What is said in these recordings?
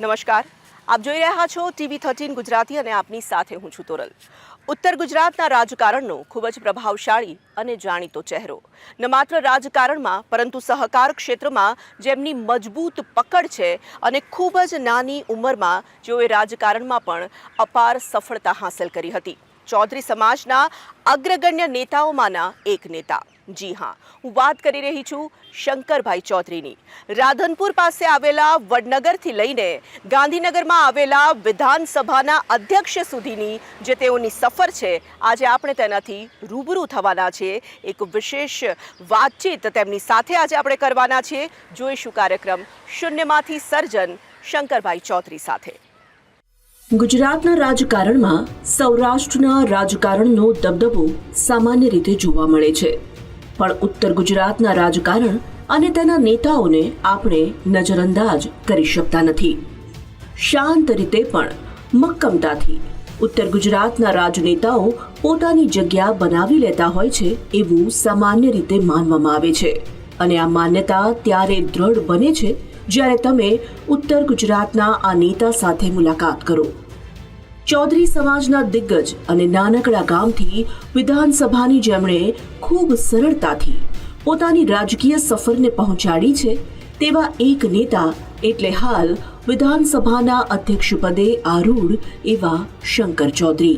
નમસ્કાર, આપ જોઈ રહ્યા છો TV13 ગુજરાતી અને આપની સાથે હું છું તોરલ. ઉત્તર ગુજરાતના રાજકારણનો ખૂબ જ પ્રભાવશાળી અને જાણીતો ચહેરો. ન માત્ર રાજકારણમાં પરંતુ સહકાર ક્ષેત્રમાં જેમની મજબૂત પકડ છે અને ખૂબ જ નાની ઉંમરમાં જેઓએ રાજકારણમાં પણ અપાર સફળતા હાંસલ કરી હતી. ચૌધરી સમાજના અગ્રગણ્ય નેતાઓમાંના એક નેતા. જી હા, હું વાત કરી રહી છું શંકરભાઈ ચૌધરીની. રાધનપુર પાસે આવેલા વડનગરથી લઈને ગાંધીનગરમાં આવેલા વિધાનસભાના અધ્યક્ષ સુધીની જે તેઓની સફર છે, આજે આપણે તેનાથી રૂબરૂ થવાના છીએ. એક વિશેષ વાતચીત તેમની સાથે આજે આપણે કરવાના છીએ. જોઈશું કાર્યક્રમ શૂન્યમાંથી સર્જન શંકરભાઈ ચૌધરી સાથે. ગુજરાતના રાજકારણમાં સૌરાષ્ટ્રના રાજકારણનો દબદબો સામાન્ય રીતે જોવા મળે છે, પણ ઉત્તર ગુજરાતના રાજકારણ અને તેના નેતાઓને આપણે નજરઅંદાજ કરી શકતા નથી. શાંત રીતે પણ મક્કમતાથી ઉત્તર ગુજરાતના રાજનેતાઓ પોતાની જગ્યા બનાવી લેતા હોય છે એવું સામાન્ય રીતે માનવામાં આવે છે, અને આ માન્યતા ત્યારે દ્રઢ બને છે જ્યારે તમે ઉત્તર ગુજરાતના આ નેતા સાથે મુલાકાત કરો. ચૌધરી સમાજના દિગ્ગજ અને નાનકડા ગામથી વિધાનસભાની જેમણે ખૂબ સરળતાથી પોતાની રાજકીય સફરને પહોંચાડી છે તેવા એક નેતા એટલે હાલ વિધાનસભાના અધ્યક્ષ પદે આરૂઢ એવા શંકર ચૌધરી.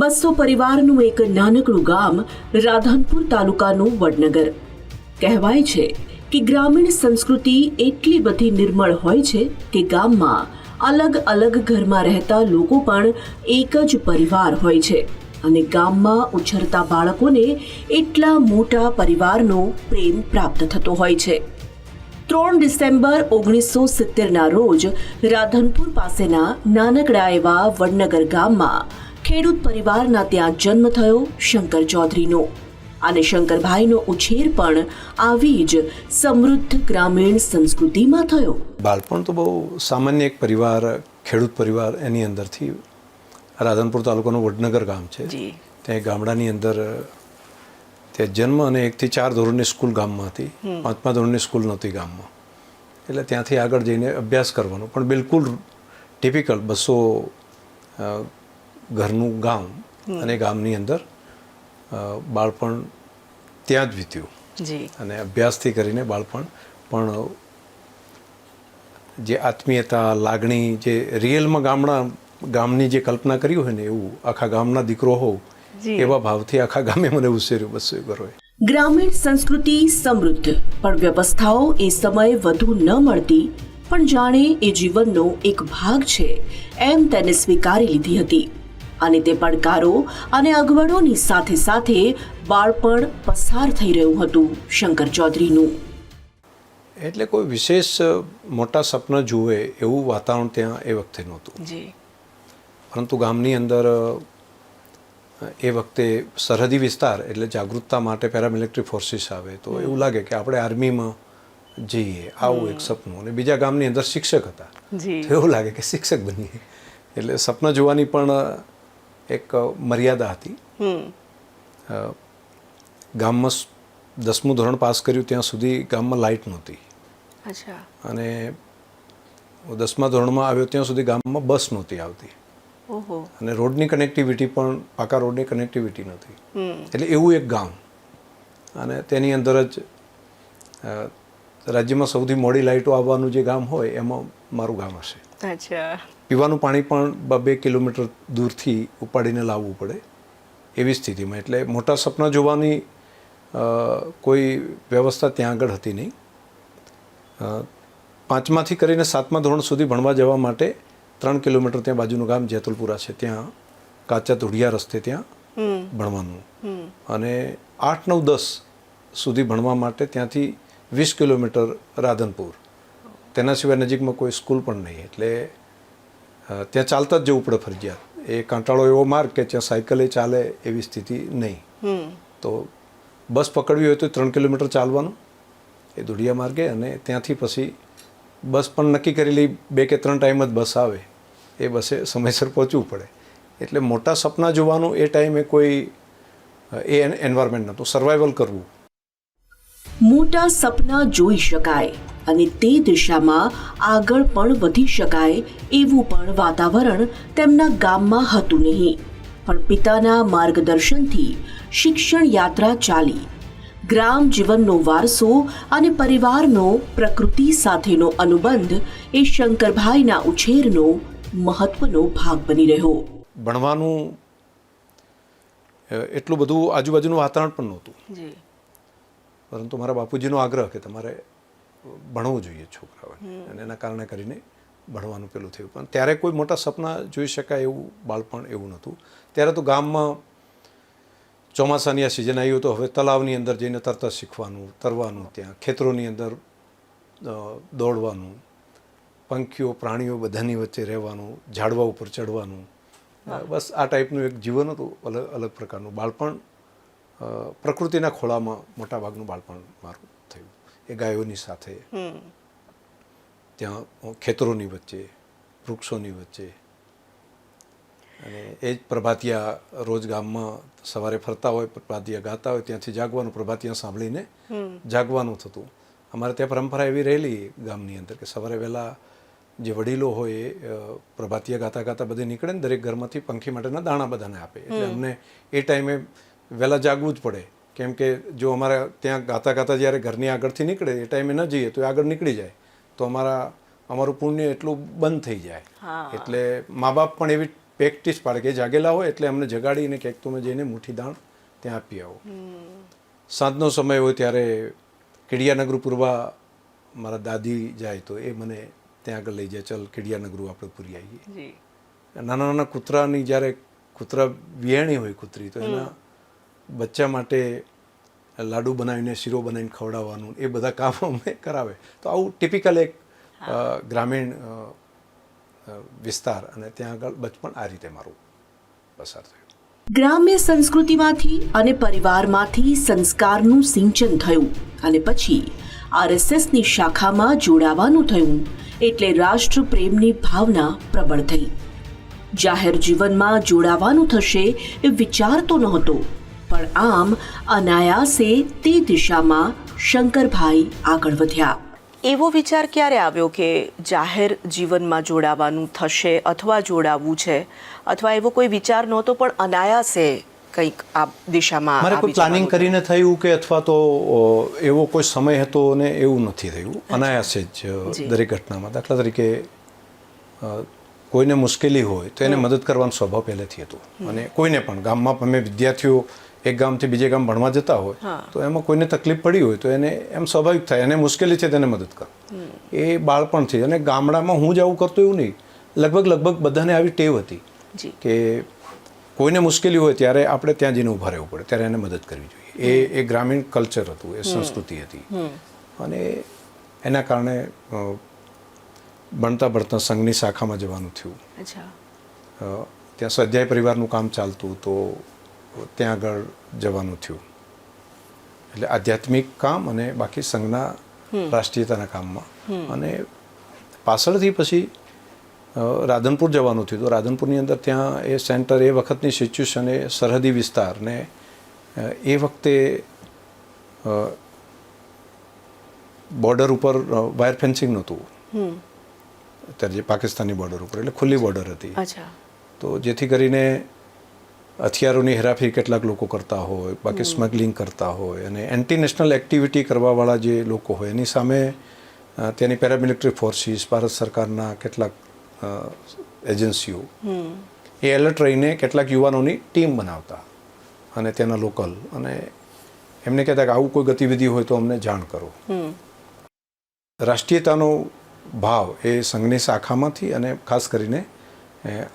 બસો પરિવારનું એક નાનકડું ગામ રાધનપુર તાલુકાનું વડનગર. કહેવાય છે કે ગ્રામીણ સંસ્કૃતિ એટલી બધી નિર્મળ હોય છે કે ગામમાં અલગ અલગ ઘરમાં રહેતા લોકો પણ એક જ પરિવાર હોય છે, અને ગામમાં ઉછરતા બાળકોને એટલા મોટા પરિવારનો પ્રેમ પ્રાપ્ત થતો હોય છે. 3 ડિસેમ્બર 1970ના રોજ રાધનપુર પાસેના નાનકડા એવા વડનગર ગામમાં ખેડૂત પરિવારના ત્યાં જન્મ થયો શંકર ચૌધરીનો, અને શંકરભાઈનો ઉછેર પણ આવી જ સમૃદ્ધ ગ્રામીણ સંસ્કૃતિમાં થયો. બાળપણ તો બહુ સામાન્ય એક પરિવાર, ખેડૂત પરિવાર, એની અંદરથી રાધનપુર તાલુકાનું વડનગર ગામ છે. ત્યાં ગામડાની અંદર ત્યાં જન્મ, અને 1 થી 4 ધોરણની સ્કૂલ ગામમાં હતી. 5મા ધોરણની સ્કૂલ નહોતી ગામમાં, એટલે ત્યાંથી આગળ જઈને અભ્યાસ કરવાનો. પણ બિલકુલ ટિપિકલ 200 ઘરનું ગામ, અને ગામની અંદર બાળપણ ત્યાં જ વીત્યું. અને અભ્યાસથી કરીને બાળપણ પણ જે આત્મીયતા, લાગણી, જે રિયલમાં ગામની જે કલ્પના કરી હોય ને એવું આખા ગામના દીકરો હોવ એવા ભાવથી આખા ગામે મને ઉછેર્યું. 200 ઘરોએ. ગ્રામીણ સંસ્કૃતિ સમૃદ્ધ, પણ વ્યવસ્થાઓ એ સમયે વધુ ન મળતી, પણ જાણે એ જીવનનો એક ભાગ છે એમ તેને સ્વીકારી લીધી હતી. અને તે પડકારો અને અગવડોની સાથે સાથે બાળપણ પસાર થઈ રહ્યું હતું શંકર ચૌધરીનું. એટલે કોઈ વિશેષ મોટા સપના જુએ એવું વાતાવરણ ત્યાં એ વખતે નહોતું. પરંતુ ગામની અંદર એ વખતે સરહદી વિસ્તાર એટલે જાગૃતતા માટે પેરામિલિટરી ફોર્સિસ આવે તો એવું લાગે કે આપણે આર્મીમાં જઈએ, આવું એક સપનું. અને બીજા ગામની અંદર શિક્ષક હતા, એવું લાગે કે શિક્ષક બનીએ. એટલે સપના જોવાની પણ એક મર્યાદા હતી. ગામમાં 10મું ધોરણ પાસ કર્યું ત્યાં સુધી ગામમાં લાઇટ નહોતી, અને 10મા ધોરણમાં આવ્યો ત્યાં સુધી ગામમાં બસ નહોતી આવતી, અને રોડની કનેક્ટિવિટી પણ પાકા રોડની કનેક્ટિવિટી નહોતી. એટલે એવું એક ગામ, અને તેની અંદર જ રાજ્યમાં સૌથી મોડી લાઇટો આવવાનું જે ગામ હોય એમાં મારું ગામ હશે. પીવાનું પાણી પણ 2 કિલોમીટર દૂરથી ઉપાડીને લાવવું પડે એવી સ્થિતિમાં. એટલે મોટા સપના જોવાની કોઈ વ્યવસ્થા ત્યાં આગળ હતી નહીં. 5માથી કરીને 7મા ધોરણ સુધી ભણવા જવા માટે 3 કિલોમીટર ત્યાં બાજુનું ગામ જેતલપુરા છે, ત્યાં કાચા ધોળિયા રસ્તે ત્યાં ભણવાનું. અને 8, 9, 10 સુધી ભણવા માટે ત્યાંથી 20 કિલોમીટર રાધનપુર, તેના સિવાય નજીકમાં કોઈ સ્કૂલ પણ નહીં, એટલે ત્યાં ચાલતા જ જવું પડે ફરજિયાત. એ કાંટાળો એવો માર્ગ કે ત્યાં સાયકલે ચાલે એવી સ્થિતિ નહીં. તો બસ પકડવી હોય તો 3 કિલોમીટર ચાલવાનું એ દુડિયા માર્ગે, અને ત્યાંથી પછી બસ પણ નક્કી કરેલી 2 કે 3 ટાઈમ જ બસ આવે, એ બસે સમયસર પહોંચવું પડે. એટલે મોટા સપના જોવાનું એ ટાઈમે કોઈ એ એન્વાયરમેન્ટ નહોતું, સર્વાઈવલ કરવું. મોટા સપના જોઈ શકાય અને તે દિશામાં આગળ પણ વધી શકાય એવું પણ વાતાવરણ તેમના ગામમાં હતું નહીં. પણ પિતાના માર્ગદર્શનથી શિક્ષણ યાત્રા ચાલી. ગ્રામ જીવનનો વારસો અને પરિવારનો પ્રકૃતિ સાથેનો અનુબંધ એ શંકરભાઈના ઉછેરનો મહત્વનો ભાગ બની રહ્યો. ભણવાનું એટલું બધું આજુબાજુનું વાતાવરણ પણ નહોતું, પરંતુ મારા બાપુજીનો આગ્રહ કે તમારે ભણવું જોઈએ છોકરાઓને, અને એના કારણે કરીને ભણવાનું પેલું થયું. પણ ત્યારે કોઈ મોટા સપના જોઈ શકાય એવું બાળપણ એવું નહોતું. ત્યારે તો ગામમાં ચોમાસાની આ સિઝન આવ્યું તો હવે તલાવની અંદર જઈને તરતા શીખવાનું, તરવાનું, ત્યાં ખેતરોની અંદર દોડવાનું, પંખીઓ પ્રાણીઓ બધાની વચ્ચે રહેવાનું, ઝાડવા ઉપર ચડવાનું, બસ આ ટાઈપનું એક જીવન હતું, અલગ અલગ પ્રકારનું બાળપણ. પ્રકૃતિના ખોળામાં મોટા ભાગનું બાળપણ મારું થયું, એ ગાયોની સાથે, ત્યાં ખેતરોની વચ્ચે, વૃક્ષોની વચ્ચે. અને એ જ પ્રભાતિયા રોજ ગામમાં સવારે ફરતા હોય, પ્રભાતિયા ગાતા હોય, ત્યાંથી જાગવાનું, પ્રભાતિયા સાંભળીને જાગવાનું થતું. અમારે ત્યાં પરંપરા એવી રહેલી ગામની અંદર કે સવારે વહેલા જે વડીલો હોય એ પ્રભાતિયા ગાતા ગાતા બધે નીકળે ને દરેક ઘરમાંથી પંખી માટેના દાણા બધાને આપે. એટલે અમને એ ટાઈમે વહેલા જાગવું જ પડે, કેમ કે જો અમારે ત્યાં ગાતા ગાતા જ્યારે ઘરની આગળથી નીકળે એ ટાઈમે ન જઈએ તો એ આગળ નીકળી જાય તો અમારું પુણ્ય એટલું બંધ થઈ જાય. એટલે મા બાપ પણ એવી પ્રેક્ટિસ પાડે કે જાગેલા હોય એટલે અમને જગાડીને ક્યાંક તમે જઈને મુઠ્ઠી દાણ ત્યાં આપી આવો. સાંજનો સમય હોય ત્યારે કીડિયાનગર પૂરવા મારા દાદી જાય તો એ મને ત્યાં આગળ લઈ જાય, ચલ કીડિયાનગર આપણે પૂરી આવીએ. નાના નાના કૂતરાની જ્યારે કૂતરા વિયાણી હોય કૂતરી તો એના બચ્ચા માટે લાડુ બનાવીને શીરો બનાવીને ખવડાવવાનું, એ બધા કામ અમે કરાવે. તો આવું ટિપિકલ એક ગ્રામીણ વિસ્તાર, અને ત્યાં આગળ બચપણ આ રીતે મારું પસાર થયું. ગ્રામ્ય સંસ્કૃતિમાંથી અને પરિવારમાંથી સંસ્કારનું સિંચન થયું અને પછી RSSની શાખામાં જોડાવાનું થયું, એટલે રાષ્ટ્રપ્રેમની ભાવના પ્રબળ થઈ. જાહેર જીવનમાં જોડાવાનું થશે એ વિચારતો નહોતો, પણ આમ અનાયાસે તે દિશામાં શંકરભાઈ આગળ વધ્યા. એવો વિચાર ક્યારે આવ્યો કે જાહેર જીવનમાં જોડાવાનું થશે અથવા જોડાવવું છે, અથવા એવો કોઈ વિચાર નહોતો પણ અનાયાસે કંઈક આ દિશામાં? મારે કોઈ પ્લાનિંગ કરીને થયું કે અથવા તો એવો કોઈ સમય હતો ને એવું નથી થયું, અનાયાસે જ દરેક ઘટનામાં. દાખલા તરીકે કોઈને મુશ્કેલી હોય તો એને મદદ કરવાનો સ્વભાવ પહેલેથી હતો. અને કોઈને પણ ગામમાં અમે વિદ્યાર્થીઓ એક ગામથી બીજે ગામ ભણવા જતા હોય તો એમાં કોઈને તકલીફ પડી હોય તો એને એમ સ્વાભાવિક થાય, એને મુશ્કેલી છે તેને મદદ કરો, એ બાળપણથી. અને ગામડામાં હું જ આવું કરતો એવું નહીં, લગભગ બધાને આવી ટેવ હતી કે કોઈને મુશ્કેલી હોય ત્યારે આપણે ત્યાં જઈને ઊભા રહેવું પડે, ત્યારે એને મદદ કરવી જોઈએ. એ ગ્રામીણ કલ્ચર હતું, એ સંસ્કૃતિ હતી. અને એના કારણે ભણતા સંઘની શાખામાં જવાનું થયું. ત્યાં સ્વાધ્યાય પરિવારનું કામ ચાલતું તો ત્યાં આગળ જવાનું થયું. એટલે આધ્યાત્મિક કામ અને બાકી સંઘના રાષ્ટ્રીયતાના કામમાં. અને પાછળથી પછી રાધનપુર જવાનું થયું. તો રાધનપુરની અંદર ત્યાં એ સેન્ટર, એ વખતની સિચ્યુએશન, એ સરહદી વિસ્તાર, ને એ વખતે બોર્ડર ઉપર વાયર ફેન્સિંગ નહોતું અત્યારે, જે પાકિસ્તાની બોર્ડર ઉપર, એટલે ખુલ્લી બોર્ડર હતી. તો જેથી કરીને હથિયારોની હેરાફેરી કેટલાક લોકો કરતા હોય, બાકી સ્મગલિંગ કરતા હોય, અને એન્ટી નેશનલ એક્ટિવિટી કરવાવાળા જે લોકો હોય એની સામે ત્યાંની પેરામિલિટરી ફોર્સિસ, ભારત સરકારના કેટલાક એજન્સીઓ એ એલર્ટ રહીને કેટલાક યુવાનોની ટીમ બનાવતા અને તેના લોકલ, અને એમને કહેતા કે આવું કોઈ ગતિવિધિ હોય તો અમને જાણ કરો. રાષ્ટ્રીયતાનો ભાવ એ સંઘની શાખામાંથી, અને ખાસ કરીને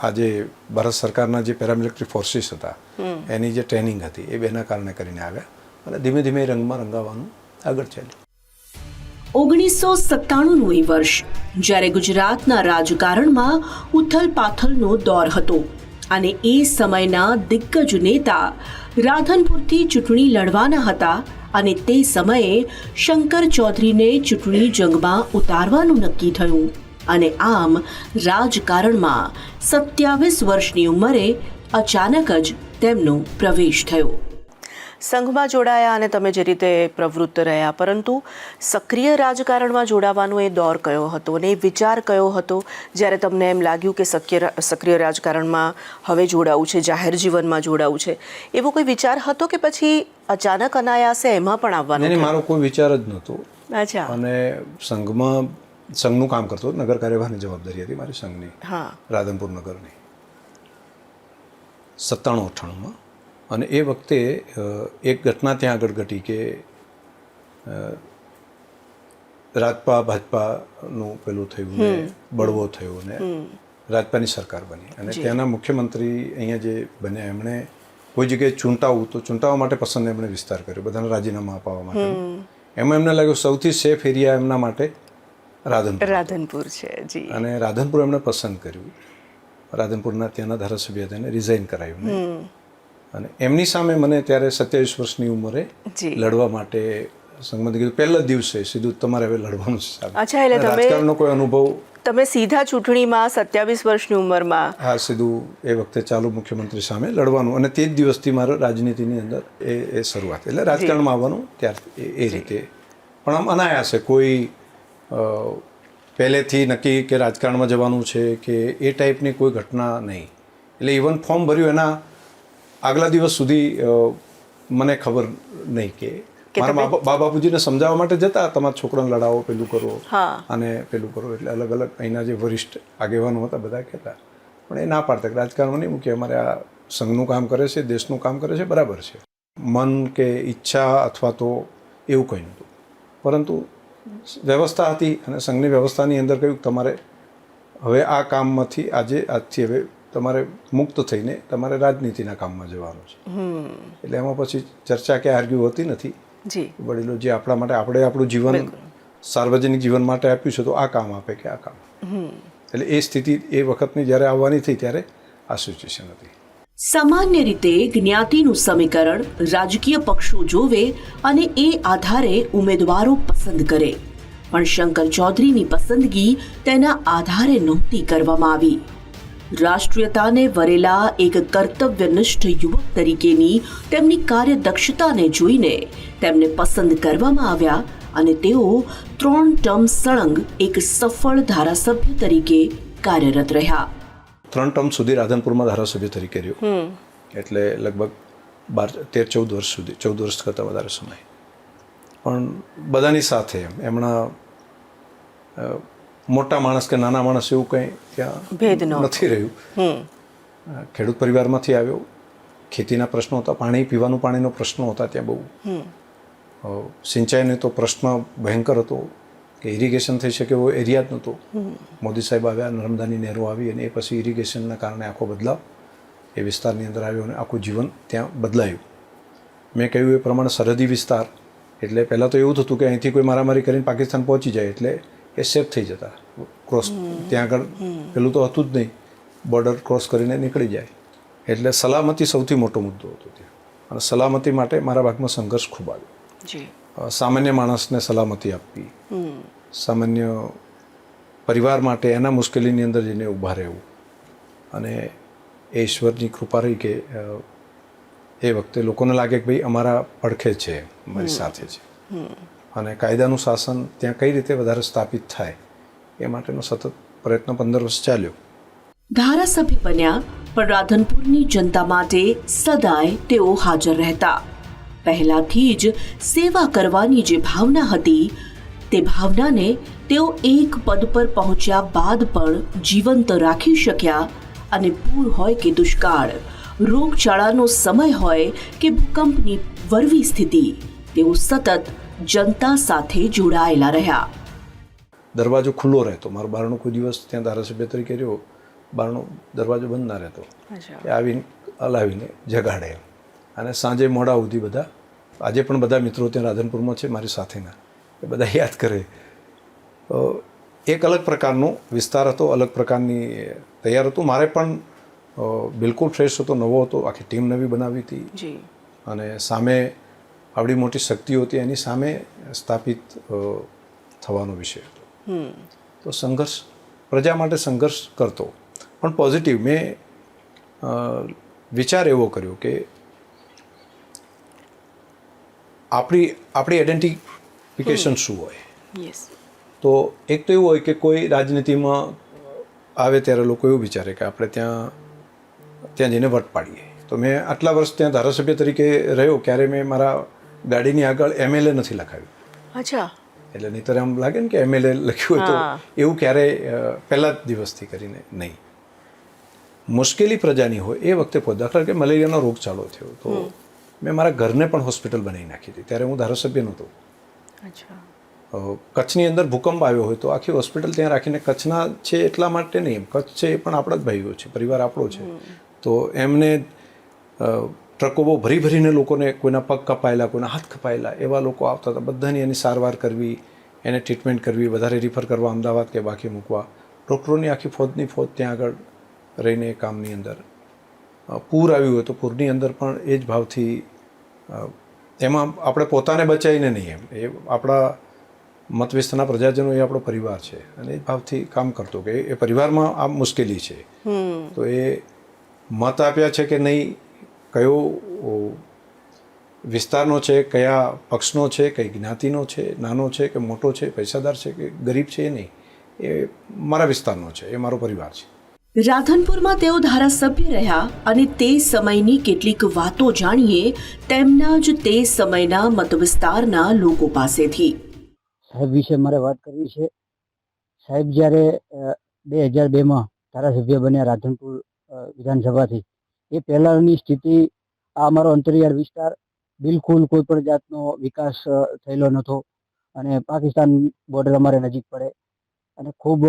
આજે ભારત સરકારના જે પેરામિલિટરી ફોર્સિસ હતા એની જે ટ્રેનિંગ હતી એ બેના કારણે કરીને આવ્યા, અને ધીમે ધીમે રંગમાં રંગાવાનું આગળ ચાલ્યું. 1997નું એ વર્ષ જ્યારે ગુજરાતના રાજકારણમાં ઉથલ પાથલનો દોર હતો અને એ સમયના દિગ્ગજ નેતા રાધનપુરથી ચૂંટણી લડવાના હતા અને તે સમયે શંકર ચૌધરીને ચૂંટણી જંગમાં ઉતારવાનું નક્કી થયું અને આમ રાજકારણમાં 27 વર્ષની ઉંમરે અચાનક જ તેમનો પ્રવેશ થયો. સંઘમાં જોડાયા અને તમે જે રીતે પ્રવૃત્ત રહ્યા, પરંતુ સક્રિય રાજકારણમાં જોડાવાનો એ દોર કયો હતો અને એ વિચાર કયો હતો જ્યારે તમને એમ લાગ્યું કે સક્રિય રાજકારણમાં હવે જોડાવું છે, જાહેર જીવનમાં જોડાવું છે? એવો કોઈ વિચાર હતો કે પછી અચાનક અનાયાસે એમાં પણ આવવાનું? નહીં, મારો કોઈ વિચાર જ નહોતો. અચ્છા. અને સંઘનું કામ કરતો, નગર કાર્યવાહની જવાબદારી હતી મારી સંઘની, રાધનપુર નગરની, 97-98માં. અને એ વખતે એક ઘટના ત્યાં આગળ ઘટી કે રાજપા ભાજપાનું પેલું થયું ને બળવો થયો ને રાજપાની સરકાર બની અને ત્યાંના મુખ્યમંત્રી અહીંયા જે બન્યા એમણે કોઈ જગ્યાએ ચૂંટાવવા માટે પસંદ એમણે વિસ્તાર કર્યો, બધાને રાજીનામા અપાવવા માટે. એમાં એમને લાગ્યું સૌથી સેફ એરિયા એમના માટે રાધનપુર છે. અને રાધનપુર એમણે પસંદ કર્યું. રાધનપુરના ત્યાંના ધારાસભ્ય હતા, એને રિઝાઇન કરાયું. અને એમની સામે મને ત્યારે 27 વર્ષની ઉંમરે લડવા માટે સંઘમાંથી કીધું, પહેલા દિવસે સીધું તમારે હવે લડવાનું છે. અચ્છા, એટલે રાજકારણનો કોઈ અનુભવ? તમે સીધા ચૂંટણીમાં 27 વર્ષની ઉંમરમાં? હા, સીધું એ વખતે ચાલુ મુખ્યમંત્રી સામે લડવાનું. અને તે જ દિવસથી મારો રાજનીતિની અંદર એ શરૂઆત, એટલે રાજકારણમાં આવવાનું ત્યારથી એ રીતે. પણ આમ અનાયાસે કોઈ પહેલેથી નક્કી કે રાજકારણમાં જવાનું છે કે એ ટાઈપની કોઈ ઘટના નહીં. એટલે ઇવન ફોર્મ ભર્યું એના આગલા દિવસ સુધી મને ખબર નહીં કે મારા બાપુજીને સમજાવવા માટે જતા, તમારા છોકરાને લડાવો, પેલું કરો અને પેલું કરો. એટલે અલગ અલગ અહીંના જે વરિષ્ઠ આગેવાનો હતા બધા કહેતા, પણ એ ના પાડતા કે રાજકારણમાં નહીં મૂકીએ, અમારે આ સંઘનું કામ કરે છે, દેશનું કામ કરે છે, બરાબર છે. મન કે ઈચ્છા અથવા તો એવું કંઈ નહોતું, પરંતુ વ્યવસ્થા હતી અને સંઘની વ્યવસ્થાની અંદર કહ્યું તમારે હવે આ કામમાંથી આજથી હવે તમારે મુક્ત થઈને તમારે રાજનીતિના કામમાં જવાનું છે. એટલે એમાં પછી ચર્ચા કે આર્ગ્યુ હોતી નથી. વડીલો જે આપણા માટે, આપણે આપણું જીવન સાર્વજનિક જીવન માટે આપ્યું છે, તો આ કામ આપે કે આ કામ. એટલે એ સ્થિતિ એ વખતની જ્યારે આવવાની થઈ ત્યારે આ સિચ્યુએશન હતી. સામાન્ય રીતે જ્ઞાતિનું સમીકરણ રાજકીય પક્ષો જોવે અને એ આધારે ઉમેદવારો પસંદ કરે, પણ શંકર ચૌધરીની પસંદગી તેના આધારે નહોતી કરવામાં આવી. રાષ્ટ્રીયતાને વરેલા એક કર્તવ્યનિષ્ઠ યુવક તરીકેની તેમની કાર્યદક્ષતાને જોઈને તેમને પસંદ કરવામાં આવ્યા અને તેઓ 3 ટર્મ સળંગ એક સફળ ધારાસભ્ય તરીકે કાર્યરત રહ્યા. 3 ટર્મ સુધી રાધનપુરમાં ધારાસભ્ય તરીકે રહ્યો, એટલે લગભગ 13-14 વર્ષ સુધી, 14 વર્ષ કરતાં વધારે સમય. પણ બધાની સાથે એમના મોટા માણસ કે નાના માણસ એવું કંઈ ત્યાં ભેદ નથી રહ્યું. ખેડૂત પરિવારમાંથી આવ્યો, ખેતીના પ્રશ્નો હતા, પીવાનું પાણીનો પ્રશ્નો હતા ત્યાં બહુ. સિંચાઈનો તો પ્રશ્ન ભયંકર હતો કે ઇરિગેશન થઈ શકે એવો એરિયા જ નહોતો. મોદી સાહેબ આવ્યા, નર્મદાની નહેરો આવી અને એ પછી ઇરિગેશનના કારણે આખો બદલાવ એ વિસ્તારની અંદર આવ્યો અને આખું જીવન ત્યાં બદલાયું. મેં કહ્યું એ પ્રમાણે સરહદી વિસ્તાર, એટલે પહેલાં તો એવું થતું કે અહીંથી કોઈ મારામારી કરીને પાકિસ્તાન પહોંચી જાય એટલે એ સેફ થઈ જતા, ક્રોસ ત્યાં આગળ પેલું તો હતું જ નહીં, બોર્ડર ક્રોસ કરીને નીકળી જાય. એટલે સલામતી સૌથી મોટો મુદ્દો હતો ત્યાં, અને સલામતી માટે મારા ભાગમાં સંઘર્ષ ખૂબ આવ્યો. સામાન્ય માણસને સલામતી આપવી, સામાન્ય પરિવાર માટે એના મુશ્કેલીની અંદર જઈને ઊભા રહેવું, અને એ ઈશ્વરની કૃપા રહી કે એ વખતે લોકોને લાગે કે ભાઈ અમારા પડખે છે, અમારી સાથે છે, અને કાયદાનું શાસન ત્યાં કઈ રીતે વધારે સ્થાપિત થાય એ માટેનો સતત પ્રયત્ન 15 વર્ષ ચાલ્યો. ધારાસભ્ય બન્યા, પણ રાધનપુરની જનતા માટે સદાય તેઓ હાજર રહેતા. પહેલાથી જ સેવા કરવાની જે ભાવના હતી તે ભાવનાને તેઓ એક પદ પર પહોંચ્યા બાદ પણ જીવંત રાખી શક્યા. અને પૂર હોય કે દુષ્કાળ, રોગચાળાનો સમય હોય કે ભૂકંપની વરવી સ્થિતિ, તેઓ સતત જનતા સાથે જોડાયેલા રહ્યા. દરવાજો ખુલ્લો રહેતો, મારો બારણો કોઈ દિવસ ત્યાં ધારાસભ્ય તરીકે રહ્યો, બારણો દરવાજો બંધ ના રહેતો, આવીને હલાવીને જગાડે. અને સાંજે મોડા સુધી બધા, આજે પણ બધા મિત્રો ત્યાં રાધનપુરમાં છે મારી સાથેના, એ બધા યાદ કરે. એક અલગ પ્રકારનો વિસ્તાર હતો, અલગ પ્રકારની તૈયાર હતું. મારે પણ બિલકુલ ફ્રેશ હતો, નવો હતો, આખી ટીમ નવી બનાવી હતી અને સામે આવડી મોટી શક્તિઓ હતી, એની સામે સ્થાપિત થવાનો વિષય હતો. તો સંઘર્ષ, પ્રજા માટે સંઘર્ષ કરતો, પણ પોઝિટિવ. મેં વિચાર એવો કર્યો કે આપણી આઈડેન્ટિફિકેશન શું હોય. તો એક તો એવું હોય કે કોઈ રાજનીતિમાં આવે ત્યારે લોકો એવું વિચારે કે આપણે ત્યાં જઈને વટ પાડીએ. તો મેં આટલા વર્ષ ત્યાં ધારાસભ્ય તરીકે રહ્યો, ક્યારે મેં મારા ગાડીની આગળ MLA નથી લખાવ્યું. અચ્છા. એટલે નહીંતર આમ લાગે ને કે MLA લખ્યું હોય તો એવું ક્યારેય પહેલા જ દિવસથી કરીને નહીં. મુશ્કેલી પ્રજાની હોય એ વખતે દાખલા કે મલેરિયાનો રોગ ચાલુ થયો તો મેં મારા ઘરને પણ હોસ્પિટલ બનાવી નાખી હતી. ત્યારે હું ધારાસભ્ય નહોતો. કચ્છની અંદર ભૂકંપ આવ્યો હોય તો આખી હોસ્પિટલ ત્યાં રાખીને, કચ્છના છે એટલા માટે નહીં, કચ્છ છે એ પણ આપણા જ ભાઈઓ છે, પરિવાર આપણો છે. તો એમને ટ્રકો બહુ ભરીને લોકોને, કોઈના પગ કપાયેલા, કોઈના હાથ કપાયેલા, એવા લોકો આવતા હતા. બધાની એની સારવાર કરવી, એને ટ્રીટમેન્ટ કરવી, વધારે રિફર કરવા અમદાવાદ કે બાકી મૂકવા. ડૉક્ટરોની આખી ફોજની ફોજ ત્યાં આગળ રહીને એ કામની અંદર. પૂર આવ્યું હોય તો પૂરની અંદર પણ એ જ ભાવથી, એમાં આપણે પોતાને બચાવીને નહીં, એમ એ આપણા મત વિસ્તારના પ્રજાજનો એ આપણો પરિવાર છે અને એ ભાવથી કામ કરતો કે એ પરિવારમાં આ મુશ્કેલી છે. તો એ મત આપ્યા છે કે નહીં, કયો વિસ્તારનો છે, કયા પક્ષનો છે, કઈ જ્ઞાતિનો છે, નાનો છે કે મોટો છે, પૈસાદાર છે કે ગરીબ છે, એ નહીં. એ મારા વિસ્તારનો છે, એ મારો પરિવાર છે. રાધનપુરમાં તેઓ ધારાસભ્ય રહ્યા અને તે સમયની કેટલીક વાતો જાણીએ તેમના જ તે સમયના મતવિસ્તારના લોકો પાસેથી. સાહેબ વિશે મારે વાત કરવી છે. સાહેબ જ્યારે 2002માં ધારાસભ્ય બન્યા રાધનપુર વિધાનસભાથી, એ પહેલાંની સ્થિતિ, આ અમારો અંતરિયાળ વિસ્તાર, બિલકુલ કોઈ પણ જાતનો વિકાસ થયેલો નહોતો અને પાકિસ્તાન બોર્ડર અમારે નજીક પડે અને ખૂબ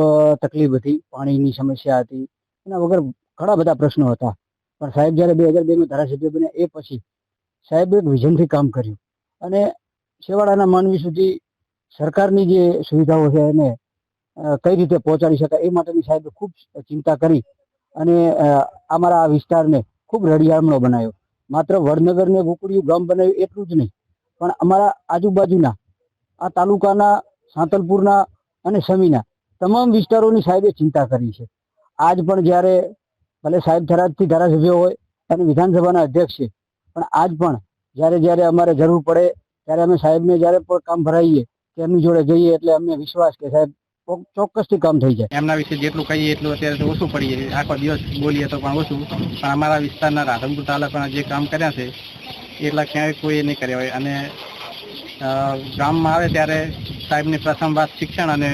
તકલીફ હતી, પાણીની સમસ્યા હતી, એના વગર ઘણા બધા પ્રશ્નો હતા. પણ સાહેબ જ્યારે 2002માં ધારાસભ્ય બન્યા એ પછી સાહેબે એક વિઝનથી કામ કર્યું અને છેવાડાના માનવી સુધી સરકારની જે સુવિધાઓ છે એને કઈ રીતે પહોંચાડી શકાય એ માટેની સાહેબે ખૂબ ચિંતા કરી અને અમારા આ વિસ્તારને ખૂબ રળિયામણો બનાવ્યો. માત્ર વડનગરને ગોકુળિયું ગામ બનાવ્યું એટલું જ નહીં, પણ અમારા આજુબાજુના આ તાલુકાના સાંતલપુરના અને સમીના તમામ વિસ્તારોની સાહેબે ચિંતા કરી છે. આજ પણ જ્યારે ભલે સાહેબ થરાદથી ધારાસભ્ય હોય અને વિધાનસભાના અધ્યક્ષ છે, પણ આજ પણ જ્યારે અમારે જરૂર પડે ત્યારે અમે સાહેબને જ્યારે પણ કામ ભરાઈએ કે એમની જોડે જઈએ એટલે અમને વિશ્વાસ કે સાહેબ ચોક્કસથી કામ થઈ જાય. એમના વિશે જેટલું કહીએ એટલું અત્યારે તો ઓછું પડીએ, આખો દિવસ બોલીએ તો પણ ઓછું. પણ અમારા વિસ્તારના રાધનપુર તાલુકાના જે કામ કર્યા છે એટલા ક્યાંય કોઈ નહીં કર્યા હોય. અને ગામમાં આવે ત્યારે સાહેબની પ્રથમ વાત શિક્ષણ અને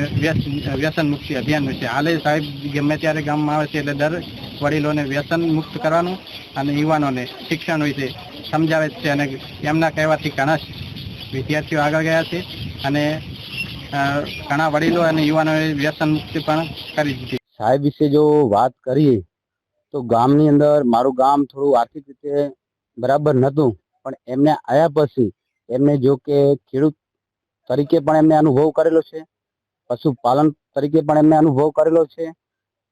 વ્યસન મુક્તિ અભિયાન છે. હાલે સાહેબ ગમે ત્યારે ગામમાં આવે છે એટલે દર વડીલોને વ્યસન મુક્ત કરવાનું અને યુવાનોને શિક્ષણ વિશે સમજાવે છે અને એમના કહેવાથી ઘણા વિદ્યાર્થીઓ આગળ ગયા છે અને ઘણા વડીલો અને યુવાનોએ વ્યસન મુક્તિ પણ કરી દીધી. સાહેબ વિશે જો વાત કરીએ તો ગામની અંદર મારું ગામ થોડું આર્થિક રીતે બરાબર નહોતું, પણ એમને આવ્યા પછી એમને જો કે ખેડૂત તરીકે પણ એમને અનુભવ કરેલો છે, પશુપાલન તરીકે પણ એમને અનુભવ કરેલો છે,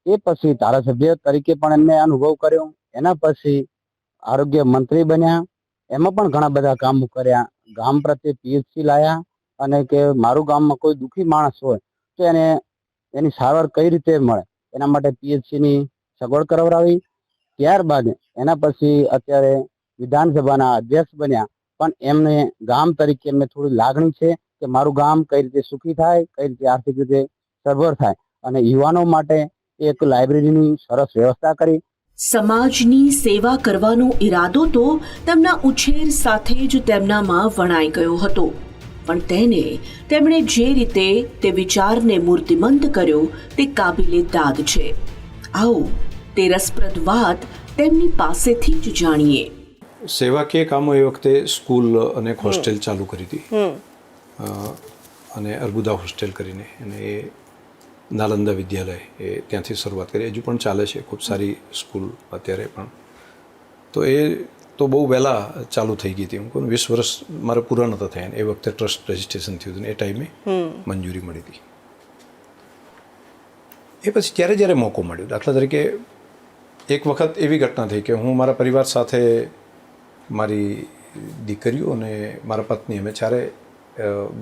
એ પછી ધારાસભ્ય તરીકે પણ એમને અનુભવ કર્યો. એના પછી આરોગ્ય મંત્રી બન્યા, એમાં પણ ઘણા બધા કામો કર્યા. ગામ પ્રત્યે PHC લાયા અને કે મારું ગામમાં કોઈ દુઃખી માણસ હોય તો એને એની સારવાર કઈ રીતે મળે એના માટે PHCની સગવડ કરાવડાવી. ત્યારબાદ એના પછી અત્યારે વિધાનસભાના અધ્યક્ષ બન્યા, પણ એમને ગામ તરીકે એમને થોડી લાગણી છે કે મારું ગામ કઈ રીતે સુખી થાય, કઈ રીતે આર્થિક રીતે સગવડ થાય અને યુવાનો માટે એક લાઇબ્રેરીની સરસ વ્યવસ્થા કરી. સમાજની સેવા કરવાનો ઈરાદો તો તેમના ઉછેર સાથે જ તેમનામાં વણાઈ ગયો હતો, પણ તેમણે જે રીતે તે વિચારને મૂર્તિમંત કર્યો તે કાબિલે દાદ છે. આવો તે રસપ્રદ વાત તેમની પાસેથી જ જાણીએ. સેવાકીય કામો એ વખતે સ્કૂલ અને એક હોસ્ટેલ ચાલુ કરી હતી અને અર્બુદા હોસ્ટેલ કરીને, અને એ નાલંદા વિદ્યાલય એ ત્યાંથી શરૂઆત કરી. હજુ પણ ચાલે છે, ખૂબ સારી સ્કૂલ અત્યારે પણ. તો એ તો બહુ વહેલા ચાલુ થઈ ગઈ હતી. હું કહું 20 વર્ષ મારે પૂરા નહોતા થયા ને એ વખતે ટ્રસ્ટ રજિસ્ટ્રેશન થયું હતું ને એ ટાઈમે મંજૂરી મળી હતી. એ પછી જ્યારે મોકો મળ્યો, દાખલા તરીકે એક વખત એવી ઘટના થઈ કે હું મારા પરિવાર સાથે, મારી દીકરીઓ અને મારા પત્ની, અમે ચારે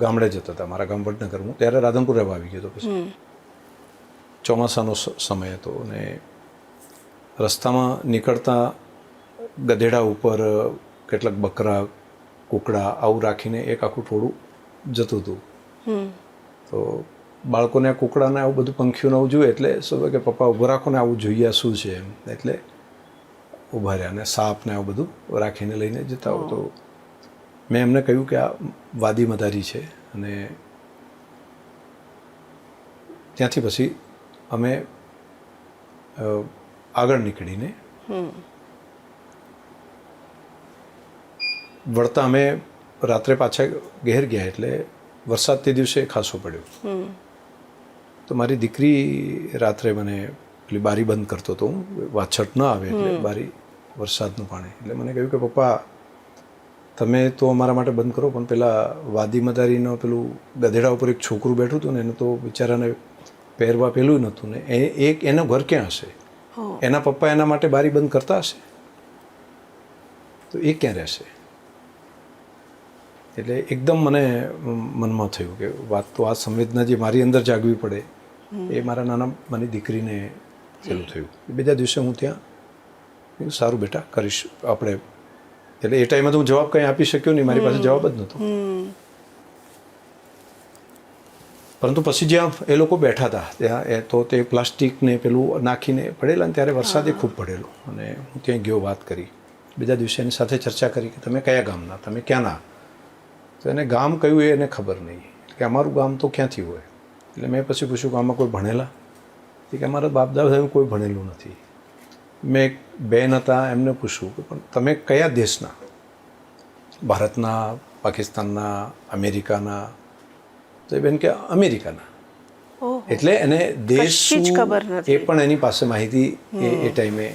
ગામડે જતા હતા, મારા ગામ વડનગર. હું ત્યારે રાધનપુર રહેવા આવી ગયો હતો. પછી ચોમાસાનો સમય હતો અને રસ્તામાં નીકળતા ગધેડા ઉપર કેટલાક બકરા, કૂકડા આવું રાખીને એક આખું ટોળું જતું હતું. તો બાળકોને આ કૂકડાને આવું બધું પંખીઓને આવું જોઈએ એટલે શું કે પપ્પા ઊભો રાખો ને આવું જોઈએ શું છે એમ, એટલે ઊભા રહ્યા અને સાપ ને આવું બધું રાખીને લઈને જતા હોય. તો મેં એમને કહ્યું કે આ વાદી મદારી છે અને ત્યાંથી પછી અમે આગળ નીકળીને વળતા અમે રાત્રે પાછા ઘેર ગયા એટલે વરસાદ તે દિવસે ખાસો પડ્યો. તો મારી દીકરી રાત્રે મને પેલી બારી બંધ કરતો હતો, હું વાછટ ન આવે એટલે બારી, વરસાદનું પાણી, એટલે મને કહ્યું કે પપ્પા તમે તો અમારા માટે બંધ કરો, પણ પેલા વાદી મદારીનો પેલું ગધેડા ઉપર એક છોકરું બેઠું હતું ને એને તો બિચારાને પહેરવા પેલું નહોતું ને એનું ઘર ક્યાં હશે, એના પપ્પા એના માટે બારી બંધ કરતા હશે તો એ ક્યાં રહેશે. એટલે એકદમ મને મનમાં થયું કે વાત તો આ સંવેદના જે મારી અંદર જાગવી પડે એ મારા નાના મારી દીકરીને પેલું થયું. બીજા દિવસે હું ત્યાં સારું બેટા કરીશ આપણે, એટલે એ ટાઈમે તો હું જવાબ કંઈ આપી શક્યો નહીં, મારી પાસે જવાબ જ નહોતો. પરંતુ પછી જ્યાં એ લોકો બેઠા હતા ત્યાં તો તે પ્લાસ્ટિકને પેલું નાખીને પડેલા ને ત્યારે વરસાદે ખૂબ પડેલો અને હું ત્યાં ગયો, વાત કરી. બીજા દિવસે એની સાથે ચર્ચા કરી કે તમે કયા ગામના, તમે ક્યાંના? તો એને ગામ કયું એ એને ખબર નહીં કે અમારું ગામ તો ક્યાંથી હોય. એટલે મેં પછી પૂછ્યું કે આમાં કોઈ ભણેલા? કે અમારા બાપ દાદા કોઈ ભણેલું નથી. મેં એક બેન હતા એમને પૂછ્યું કે પણ તમે કયા દેશના? ભારતના, પાકિસ્તાનના, અમેરિકાના? તો એ બેન કે અમેરિકાના. એટલે એને દેશ એ પણ એની પાસે માહિતી એ ટાઈમે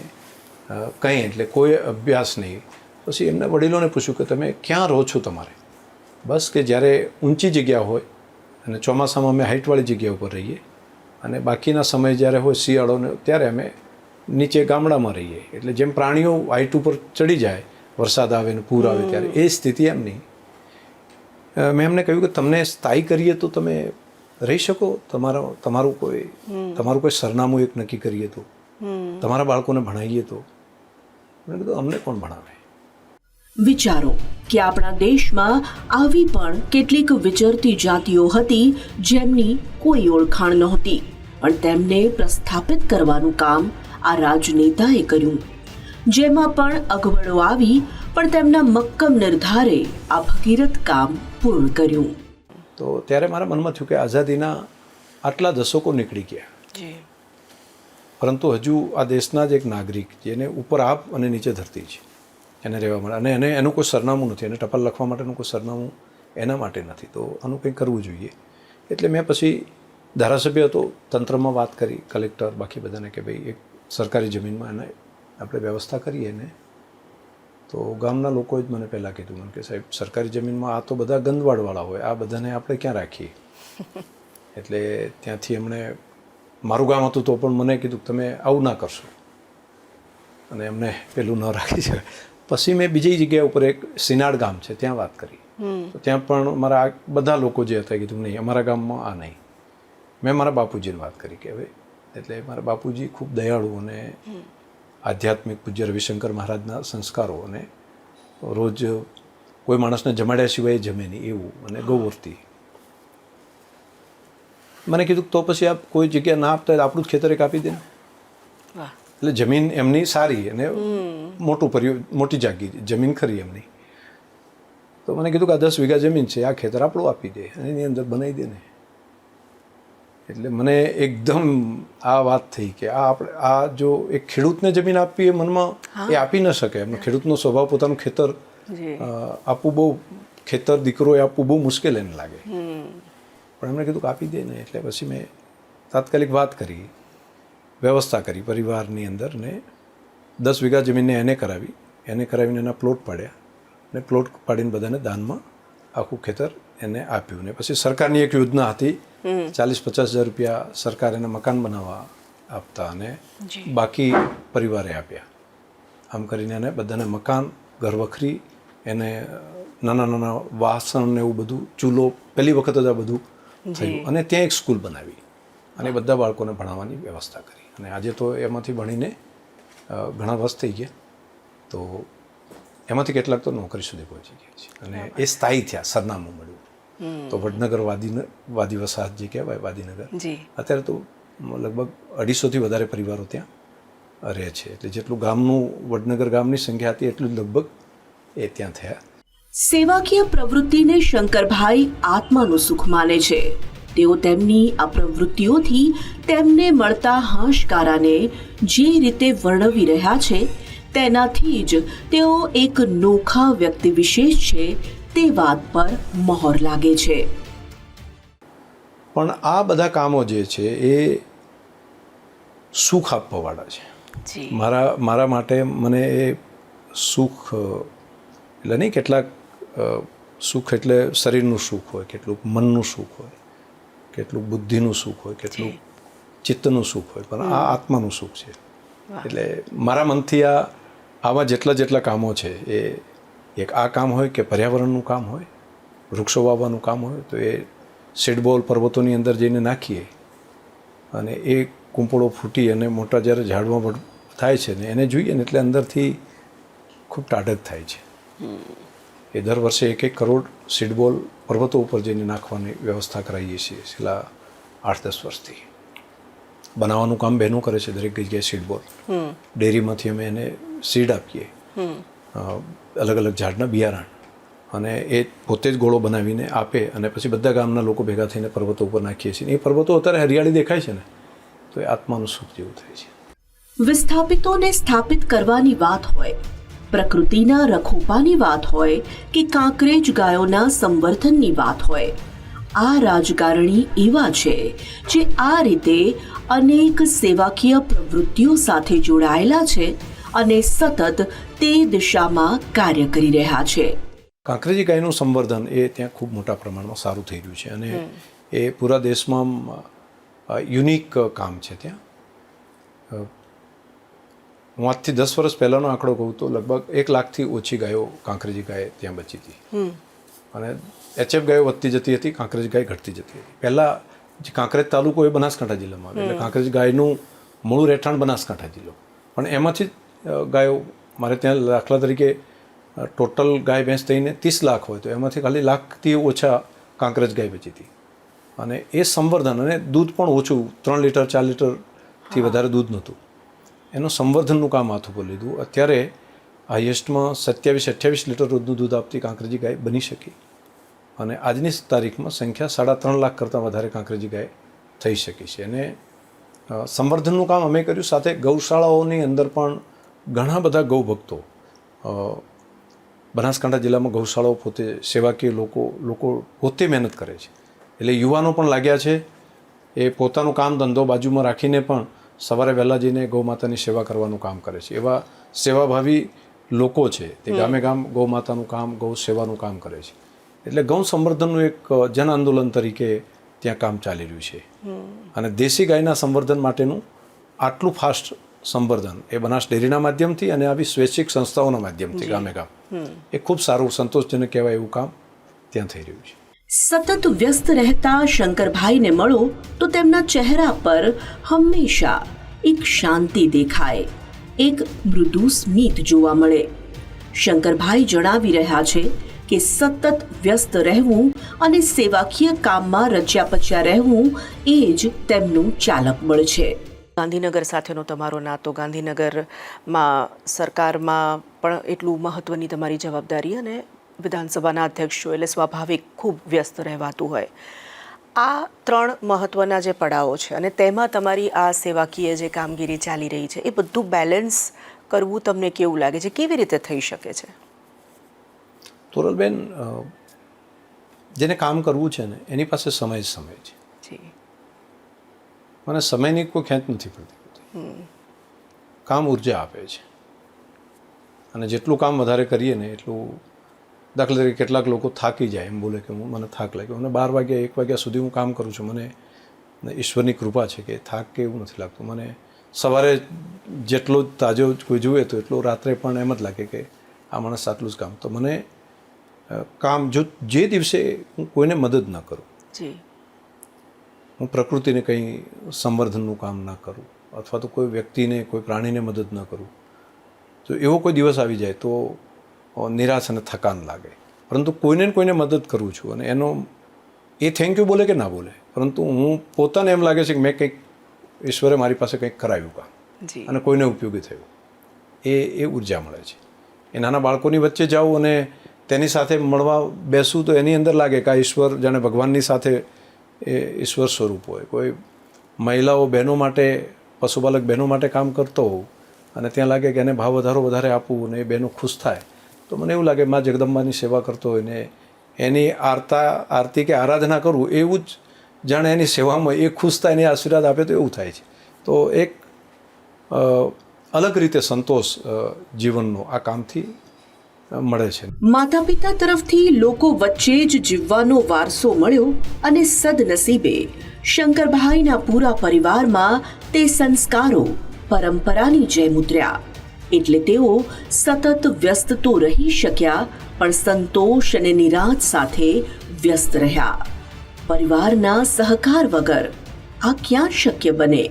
કંઈ, એટલે કોઈ અભ્યાસ નહીં. પછી એમના વડીલોને પૂછ્યું કે તમે ક્યાં રહો છો તમારે? બસ કે જ્યારે ઊંચી જગ્યા હોય અને ચોમાસામાં અમે હાઇટવાળી જગ્યા ઉપર રહીએ અને બાકીના સમય જ્યારે હોય શિયાળોને ત્યારે અમે નીચે ગામડામાં રહીએ. એટલે જેમ પ્રાણીઓ હાઇટ ઉપર ચડી જાય વરસાદ આવે ને પૂર આવે ત્યારે એ સ્થિતિ એમ નહીં. મેં એમને કહ્યું કે તમને સ્થાયી કરીએ તો તમે રહી શકો, તમારું કોઈ સરનામું એક નક્કી કરીએ તો, તમારા બાળકોને ભણાવીએ તો? મેં કીધું અમને કોણ ભણાવે. વિચારો કે આપણા દેશમાં આવી પણ કેટલીક વિચરતી જાતિઓ હતી જેમની કોઈ ઓળખાણ નહોતી, પણ તેમને પ્રસ્થાપિત કરવાનું કામ આ રાજનેતાએ કર્યું. જેમાં પણ અગવડો આવી પણ તેમના મક્કમ નિર્ધારે આ ભગીરથ કામ પૂર્ણ કર્યું. તો ત્યારે મારા મનમાં થયું કે આઝાદીના આટલા દશકો નીકળી ગયા, પરંતુ હજુ આ દેશના જ એક નાગરિક જેને ઉપર આપ અને નીચે ધરતી છે એને રહેવા મળે અને એને એનું કોઈ સરનામું નથી, એને ટપાલ લખવા માટેનું કોઈ સરનામું એના માટે નથી. તો આનું કંઈ કરવું જોઈએ. એટલે મેં પછી ધારાસભ્ય હતો, તંત્રમાં વાત કરી, કલેક્ટર, બાકી બધાને કે ભાઈ એક સરકારી જમીનમાં એને આપણે વ્યવસ્થા કરીએ ને. તો ગામના લોકોએ જ મને પહેલાં કીધું મને કે સાહેબ સરકારી જમીનમાં આ તો બધા ગંદવાડવાળા હોય, આ બધાને આપણે ક્યાં રાખીએ. એટલે ત્યાંથી એમણે, મારું ગામ હતું તો પણ મને કીધું તમે આવું ના કરશો અને એમને પેલું ન રાખી શકાય. પછી મેં બીજી જગ્યા ઉપર એક સિનાડ ગામ છે ત્યાં વાત કરી. તો ત્યાં પણ મારા બધા લોકો જે હતા કીધું નહીં અમારા ગામમાં આ નહીં. મેં મારા બાપુજીને વાત કરી કે હવે, એટલે મારા બાપુજી ખૂબ દયાળુ અને આધ્યાત્મિક પૂજ્ય રવિશંકર મહારાજના સંસ્કારો અને રોજ કોઈ માણસને જમાડ્યા સિવાય જમે નહીં એવું અને ગૌવર્તી. મને કીધું તો પછી આપ કોઈ જગ્યા ના આપતા આપણું જ ખેતર એક આપી દે ને. એટલે જમીન એમની સારી અને મોટી જાગીર જમીન ખરી એમની. તો મને કીધું કે આ 10 વીઘા જમીન છે, આ ખેતર આપણું આપી દે અને એની અંદર બનાવી દે ને. એટલે મને એકદમ આ વાત થઈ કે આ જો એક ખેડૂતને જમીન આપવી એ મનમાં એ આપી ન શકે. એમનો ખેડૂતનો સ્વભાવ પોતાનું ખેતર આપવું બહુ, ખેતર દીકરો એ આપવું બહુ મુશ્કેલ એને લાગે. પણ એમણે કીધું કે આપી દે ને. એટલે પછી મેં તાત્કાલિક વાત કરી, વ્યવસ્થા કરી પરિવારની અંદર ને 10 વીઘા જમીનને એને કરાવી, એને કરાવીને એના પ્લોટ પાડ્યા અને પ્લોટ પાડીને બધાને દાનમાં આખું ખેતર એને આપ્યું. ને પછી સરકારની એક યોજના હતી, 40-50 હજાર રૂપિયા સરકાર એને મકાન બનાવવા આપતા અને બાકી પરિવારે આપ્યા. આમ કરીને એને બધાને મકાન, ઘરવખરી, એને નાના નાના વાસણ ને એવું બધું, ચૂલો, પહેલી વખત જ આ બધું થયું. અને ત્યાં એક સ્કૂલ બનાવી અને બધા બાળકોને ભણાવવાની વ્યવસ્થા કરી. અને આજે તો એમાંથી ભણીને ઘણા વર્ષ થઈ ગયા, તો એમાંથી કેટલાક તો નોકરી સુધી પહોંચી ગયા છે અને એ સ્થાયી થયા, સરનામું મળ્યું. તો વડનગર વાદી વસાહત જે કહેવાય, વાદીનગર, અત્યારે તો લગભગ 250થી વધારે પરિવારો ત્યાં રહે છે. એટલે જેટલું ગામનું, વડનગર ગામની સંખ્યા હતી એટલું જ લગભગ એ ત્યાં થયા. સેવાકીય પ્રવૃત્તિને શંકરભાઈ આત્માનું સુખ માને છે. તેઓ તેમની આ પ્રવૃત્તિઓથી તેમને મળતા હાશકારાને જે રીતે વર્ણવી રહ્યા છે તેનાથી જ તેઓ એક નોખા વ્યક્તિ વિશેષ છે તે વાત પર મહોર લાગે છે. પણ આ બધા કામો જે છે એ સુખ આપવાવાળા છે. મારા માટે મને એ સુખ એટલે નહીં, કેટલાક સુખ એટલે શરીરનું સુખ હોય, કેટલુંક મનનું સુખ હોય, કેટલુંક બુદ્ધિનું સુખ હોય, કેટલુંક ચિત્તનું સુખ હોય, પણ આ આત્માનું સુખ છે. એટલે મારા મનથી આવા જેટલા કામો છે, એ એક આ કામ હોય કે પર્યાવરણનું કામ હોય, વૃક્ષો વાવવાનું કામ હોય, તો એ સીડબોલ પર્વતોની અંદર જઈને નાખીએ અને એ કૂંપળો ફૂટી અને મોટા જ્યારે ઝાડમાં થાય છે ને એને જોઈએ ને એટલે અંદરથી ખૂબ ટાઢક થાય છે. એ દર વર્ષે 1-1 કરોડ સીડબોલ પર્વતો ઉપર જઈને નાખવાની વ્યવસ્થા કરાવીએ છીએ છેલ્લા 8-10 વર્ષથી. બનાવવાનું કામ બહેનો કરે છે દરેક જગ્યાએ સીડબોલ. ડેરીમાંથી અમે એને સીડ આપીએ, અલગ અલગ ઝાડના બિયારણ, અને એ પોતે જ ગોળો બનાવીને આપે અને પછી બધા ગામના લોકો ભેગા થઈને પર્વતો ઉપર નાખીએ છીએ. એ પર્વતો અત્યારે હરિયાળી દેખાય છે ને, તો એ આત્માનું સુખ જેવું થાય છે. વિસ્થાપિતોને સ્થાપિત કરવાની વાત હોય, પ્રકૃતિના રખોપાની વાત હોય કે કાંકરેજ ગાયોના સંવર્ધનની વાત હોય, આ રાજકારણી એવા છે જે આ રીતે અનેક સેવાકીય પ્રવૃત્તિઓ સાથે જોડાયેલા છે અને સતત તે દિશામાં કાર્ય કરી રહ્યા છે. કાંકરેજી ગાયનું સંવર્ધન એ ત્યાં ખૂબ મોટા પ્રમાણમાં સારું થઈ રહ્યું છે અને એ પૂરા દેશમાં યુનિક કામ છે. ત્યાં હું આજથી 10 વર્ષ પહેલાંનો આંકડો કહું તો લગભગ 1 લાખથી ઓછી ગાયો કાંકરેજી ગાય ત્યાં બચી હતી અને HF ગાયો વધતી જતી હતી, કાંકરેજ ગાય ઘટતી જતી હતી. પહેલાં જે કાંકરેજ તાલુકો એ બનાસકાંઠા જિલ્લામાં આવે, એટલે કાંકરેજ ગાયનું મૂળ રહેઠાણ બનાસકાંઠા જિલ્લો, પણ એમાંથી ગાયો મારે ત્યાં દાખલા તરીકે ટોટલ ગાય ભેંસ થઈને 30 લાખ હોય તો એમાંથી ખાલી 1 લાખથી ઓછા કાંકરેજ ગાય બચી હતી. અને એ સંવર્ધન, અને દૂધ પણ ઓછું, 3 લીટર 4 લીટરથી વધારે દૂધ નહોતું. એનું સંવર્ધનનું કામ હાથ ઉપર લીધું. અત્યારે હાઈએસ્ટમાં 27-28 લીટર રોજનું દૂધ આપતી કાંકરેજી ગાય બની શકી અને આજની તારીખમાં સંખ્યા 3.5 લાખ કરતાં વધારે કાંકરેજી ગાય થઈ શકી છે. અને સંવર્ધનનું કામ અમે કર્યું, સાથે ગૌશાળાઓની અંદર પણ ઘણા બધા ગૌભક્તો, બનાસકાંઠા જિલ્લામાં ગૌશાળાઓ પોતે સેવાકીય લોકો પોતે મહેનત કરે છે. એટલે યુવાનો પણ લાગ્યા છે, એ પોતાનું કામ ધંધો બાજુમાં રાખીને પણ સવારે વહેલા જઈને ગૌ માતાની સેવા કરવાનું કામ કરે છે. એવા સેવાભાવી લોકો છે, તે ગામે ગામ ગૌ માતાનું કામ, ગૌ સેવાનું કામ કરે છે. એટલે ગૌ સંવર્ધનનું એક જન આંદોલન તરીકે ત્યાં કામ ચાલી રહ્યું છે. અને દેશી ગાયના સંવર્ધન માટેનું આટલું ફાસ્ટ સંવર્ધન એ બનાસ ડેરીના માધ્યમથી અને આવી સ્વૈચ્છિક સંસ્થાઓના માધ્યમથી ગામે ગામ એ ખૂબ સારું, સંતોષજનક કહેવાય એવું કામ ત્યાં થઈ રહ્યું છે. સતત વ્યસ્ત રહેતા શંકરભાઈને મળો તો તેમના ચહેરા પર હંમેશા એક શાંતિ દેખાય, એક મૃદુ સ્મિત જોવા મળે. શંકરભાઈ જણાવી રહ્યા છે કે સતત વ્યસ્ત રહેવું અને સેવાકીય કામમાં રચ્યા પચ્યા રહેવું એ જ તેમનું ચાલક બળ છે. ગાંધીનગર સાથેનો તમારો નાતો, ગાંધીનગરમાં સરકારમાં પણ એટલું મહત્ત્વની તમારી જવાબદારી અને વિધાનસભાના અધ્યક્ષ છો એટલે સ્વાભાવિક ખૂબ વ્યસ્ત રહેવાતું હોય. આ 3 મહત્ત્વના જે પડાવો છે અને તેમાં તમારી આ સેવાકીય જે કામગીરી ચાલી રહી છે, એ બધું બેલેન્સ કરવું તમને કેવું લાગે છે? કેવી રીતે થઈ શકે છે? તોરલબેન, જેને કામ કરવું છે ને એની પાસે સમય છે. મને સમયની કોઈ ખેંચ નથી પડતી. કામ ઉર્જા આપે છે અને જેટલું કામ વધારે કરીએ ને એટલું, દાખલા તરીકે કેટલાક લોકો થાકી જાય, એમ બોલે કે મને થાક લાગ્યો, અને 12 વાગ્યા 1 વાગ્યા સુધી હું કામ કરું છું, મને ઈશ્વરની કૃપા છે કે થાક કે એવું નથી લાગતું. મને સવારે જેટલો તાજો કોઈ જુએ તો એટલો રાત્રે પણ એમ જ લાગે કે આ માણસ આટલું જ કામ. તો મને કામ જે દિવસે હું કોઈને મદદ ન કરું, હું પ્રકૃતિને કંઈ સંવર્ધનનું કામ ના કરું, અથવા તો કોઈ વ્યક્તિને, કોઈ પ્રાણીને મદદ ન કરું, તો એવો કોઈ દિવસ આવી જાય તો નિરાશ અને થકાન લાગે. પરંતુ કોઈને ને કોઈને મદદ કરું છું, અને એનો એ થેન્ક યુ બોલે કે ના બોલે, પરંતુ હું પોતાને એમ લાગે છે કે મેં કંઈક, ઈશ્વરે મારી પાસે કંઈક કરાવ્યું કામ, અને કોઈને ઉપયોગી થયું, એ ઉર્જા મળે છે. એ નાના બાળકોની વચ્ચે જાઉં અને તેની સાથે મળવા બેસું તો એની અંદર લાગે કે આ ઈશ્વર જાણે ભગવાનની સાથે એ ઈશ્વર સ્વરૂપ હોય. કોઈ મહિલાઓ, બહેનો માટે, પશુપાલક બહેનો માટે કામ કરતો હોઉં અને ત્યાં લાગે કે એને ભાવ વધારે આપવું અને એ બહેનો ખુશ થાય, તો મને એવું લાગે મા જગદંબાની સેવા કરતો હોય ને એની આરતી કે આરાધના કરવું, એવું જ જાણે એની સેવામાં એ ખુશ થાય, એને આશીર્વાદ આપે તો એવું થાય છે. તો એક અલગ રીતે સંતોષ જીવનનો આ કામથી મળે છે. માતા પિતા તરફથી લોકો વચ્ચે જ જીવવાનો વારસો મળ્યો અને સદનસીબે શંકરભાઈના પૂરા પરિવારમાં તે સંસ્કારો પરંપરાની જેમ ઉતર્યા, એટલે તેઓ સતત વ્યસ્ત તો રહી શક્યા, પણ સંતોષ અને નિરાંત સાથે વ્યસ્ત રહ્યા. પરિવારના સહકાર વગર આ ક્યાં શક્ય બને?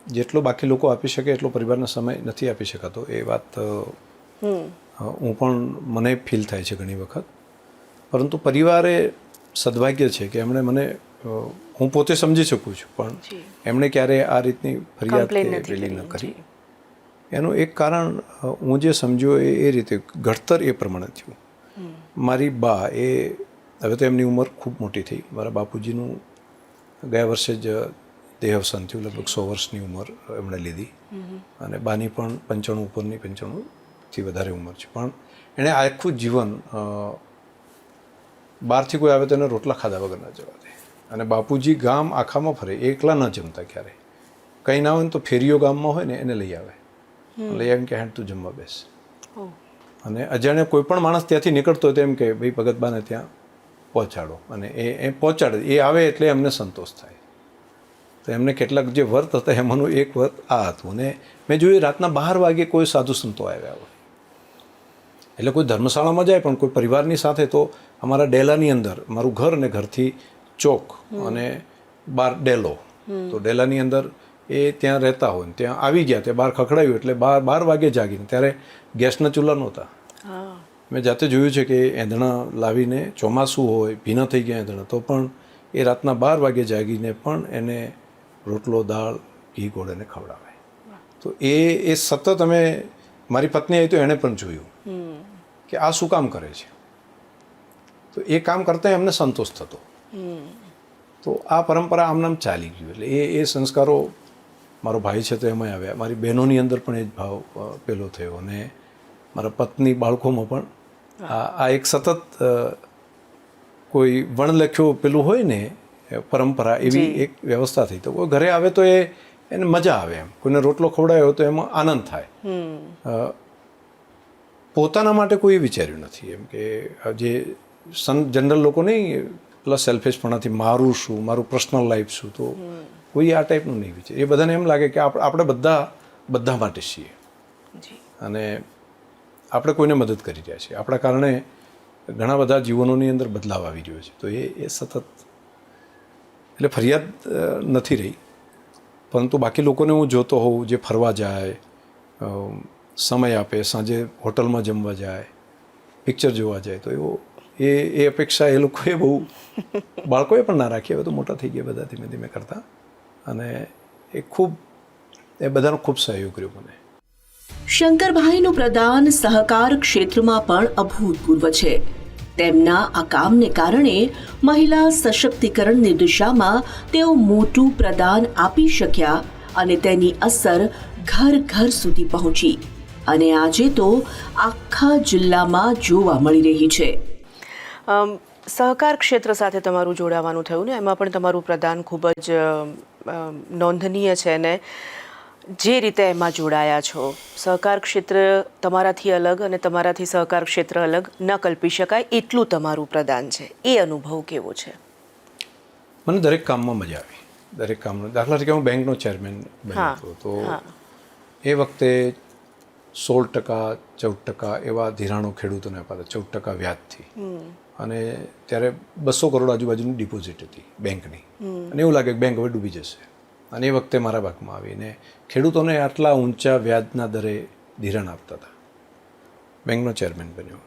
જેટલો બાકી લોકો આપી શકે એટલો પરિવારનો સમય નથી આપી શકાતો. એ વાત હું પણ, મને ફીલ થાય છે ઘણી વખત. પરંતુ પરિવારે સદભાગ્ય છે કે એમણે મને, હું પોતે સમજી શકું છું, પણ એમણે ક્યારેય આ રીતની ફરિયાદ કે પેલી ન કરી. એનું એક કારણ હું જે સમજ્યો એ રીતે ઘડતર એ પ્રમાણે થયું. મારી બા, એ હવે તો એમની ઉંમર ખૂબ મોટી થઈ. મારા બાપુજીનું ગયા વર્ષે જ દેહાવસાન થયું, લગભગ 100 વર્ષની ઉંમર એમણે લીધી, અને બાની પણ 95 ઉપરની, 95થી વધારે ઉંમર છે. પણ એણે આખું જીવન બહારથી કોઈ આવે તો એને રોટલા ખાધા વગર ન જવા દે. અને બાપુજી ગામ આખામાં ફરે, એકલા ન જમતા ક્યારેય. કંઈ ના હોય ને તો ફેરીઓ ગામમાં હોય ને એને લઈ આવે, લઈ આવીને કે હેડ તું જમવા બેસ. અને અજાણ્યા કોઈ પણ માણસ ત્યાંથી નીકળતો હોય તો એમ કે ભાઈ ભગતબાને ત્યાં પહોંચાડો, અને એ પહોંચાડે. એ આવે એટલે એમને સંતોષ થાય. તો એમને કેટલાક જે વ્રત હતા એમાંનું એક વ્રત આ હતું. અને મેં જોયું રાતના 12 વાગે કોઈ સાધુ સંતો આવ્યા હોય, એટલે કોઈ ધર્મશાળામાં જાય પણ કોઈ પરિવારની સાથે. તો અમારા ડેલાની અંદર, મારું ઘર અને ઘરથી ચોક અને બાર ડેલો, તો ડેલાની અંદર એ ત્યાં રહેતા હોય ને ત્યાં આવી ગયા, ત્યાં બહાર ખખડાયું એટલે 12 વાગે જાગીને, ત્યારે ગેસના ચૂલા નહોતા. મેં જાતે જોયું છે કે એંધણા લાવીને, ચોમાસું હોય, ભીના થઈ ગયા એંધણા, તો પણ એ રાતના 12 વાગે જાગીને પણ એને રોટલો, દાળ, ઘી, ગોળ એને ખવડાવે. તો એ સતત, અમે, મારી પત્ની આવી તો એણે પણ જોયું કે આ શું કામ કરે છે. તો એ કામ કરતાં એમને સંતોષ થતો. તો આ પરંપરા આમનામ ચાલી ગયું. એટલે એ સંસ્કારો મારો ભાઈ છે તો એમાં આવ્યા, મારી બહેનોની અંદર પણ એ જ ભાવ પેલો થયો, અને મારા પત્ની, બાળકોમાં પણ આ એક સતત કોઈ વણલખ્યો પેલું હોય ને પરંપરા, એવી એક વ્યવસ્થા થઈ. તો કોઈ ઘરે આવે તો એને મજા આવે, એમ કોઈને રોટલો ખવડાવ્યો તો એમાં આનંદ થાય. પોતાના માટે કોઈ વિચાર્યું નથી, એમ કે જે જનરલ લોકો નહીં, પ્લસ સેલ્ફિશપણાથી મારું શું, મારું પર્સનલ લાઈફ શું, તો કોઈ આ ટાઈપનું નહીં વિચારે. એ બધાને એમ લાગે કે આપણે બધા માટે છીએ, અને આપણે કોઈને મદદ કરી રહ્યા છીએ. આપણા કારણે ઘણા બધા જીવનોની અંદર બદલાવ આવી રહ્યો છે. તો એ સતત, એટલે ફરિયાદ નથી રહી. પરંતુ બાકી લોકોને હું જોતો હોઉં, જે ફરવા જાય, સમય આપે, સાંજે હોટલમાં જમવા જાય, પિક્ચર જોવા જાય, તો એ અપેક્ષા એ લોકોએ બહુ, બાળકોએ પણ ના રાખી. હવે તો મોટા થઈ ગયા બધા ધીમે ધીમે કરતા, અને એ બધાનો ખૂબ સહયોગ રહ્યો મને. શંકરભાઈનું પ્રદાન સહકાર ક્ષેત્રમાં પણ અભૂતપૂર્વ છે. તેમના આ કામને કારણે મહિલા સશક્તિકરણની દિશામાં તેઓ મોટું પ્રદાન આપી શક્યા, અને તેની અસર ઘર ઘર સુધી પહોંચી, અને આજે તો આખા જિલ્લામાં જોવા મળી રહી છે. સહકાર ક્ષેત્ર સાથે તમારું જોડાવાનું થયું ને, એમાં પણ તમારું પ્રદાન ખૂબ જ નોંધનીય છે. ને જે રીતે એમાં જોડાયા છો, સહકાર ક્ષેત્ર તમારાથી અલગ અને તમારાથી સહકાર ક્ષેત્ર અલગ ન કલ્પી શકાય એટલું તમારું પ્રદાન છે, એ અનુભવ કેવો છે? મને દરેક કામમાં મજા આવી. દરેક કામનો દાખલા તરીકે હું બેંકનો ચેરમેન બન્યો હતો, તો એ વખતે 16% 14% એવા ધિરાણો ખેડૂતોને અપાતા, 14% વ્યાજથી. અને ત્યારે 200 કરોડ આજુબાજુની ડિપોઝિટ હતી બેંકની, અને એવું લાગે કે બેંક હવે ડૂબી જશે. અને એ વખતે મારા ભાગમાં આવીને ખેડૂતોને આટલા ઊંચા વ્યાજના દરે ધિરાણ આપતા હતા. બેંકનો ચેરમેન બન્યો,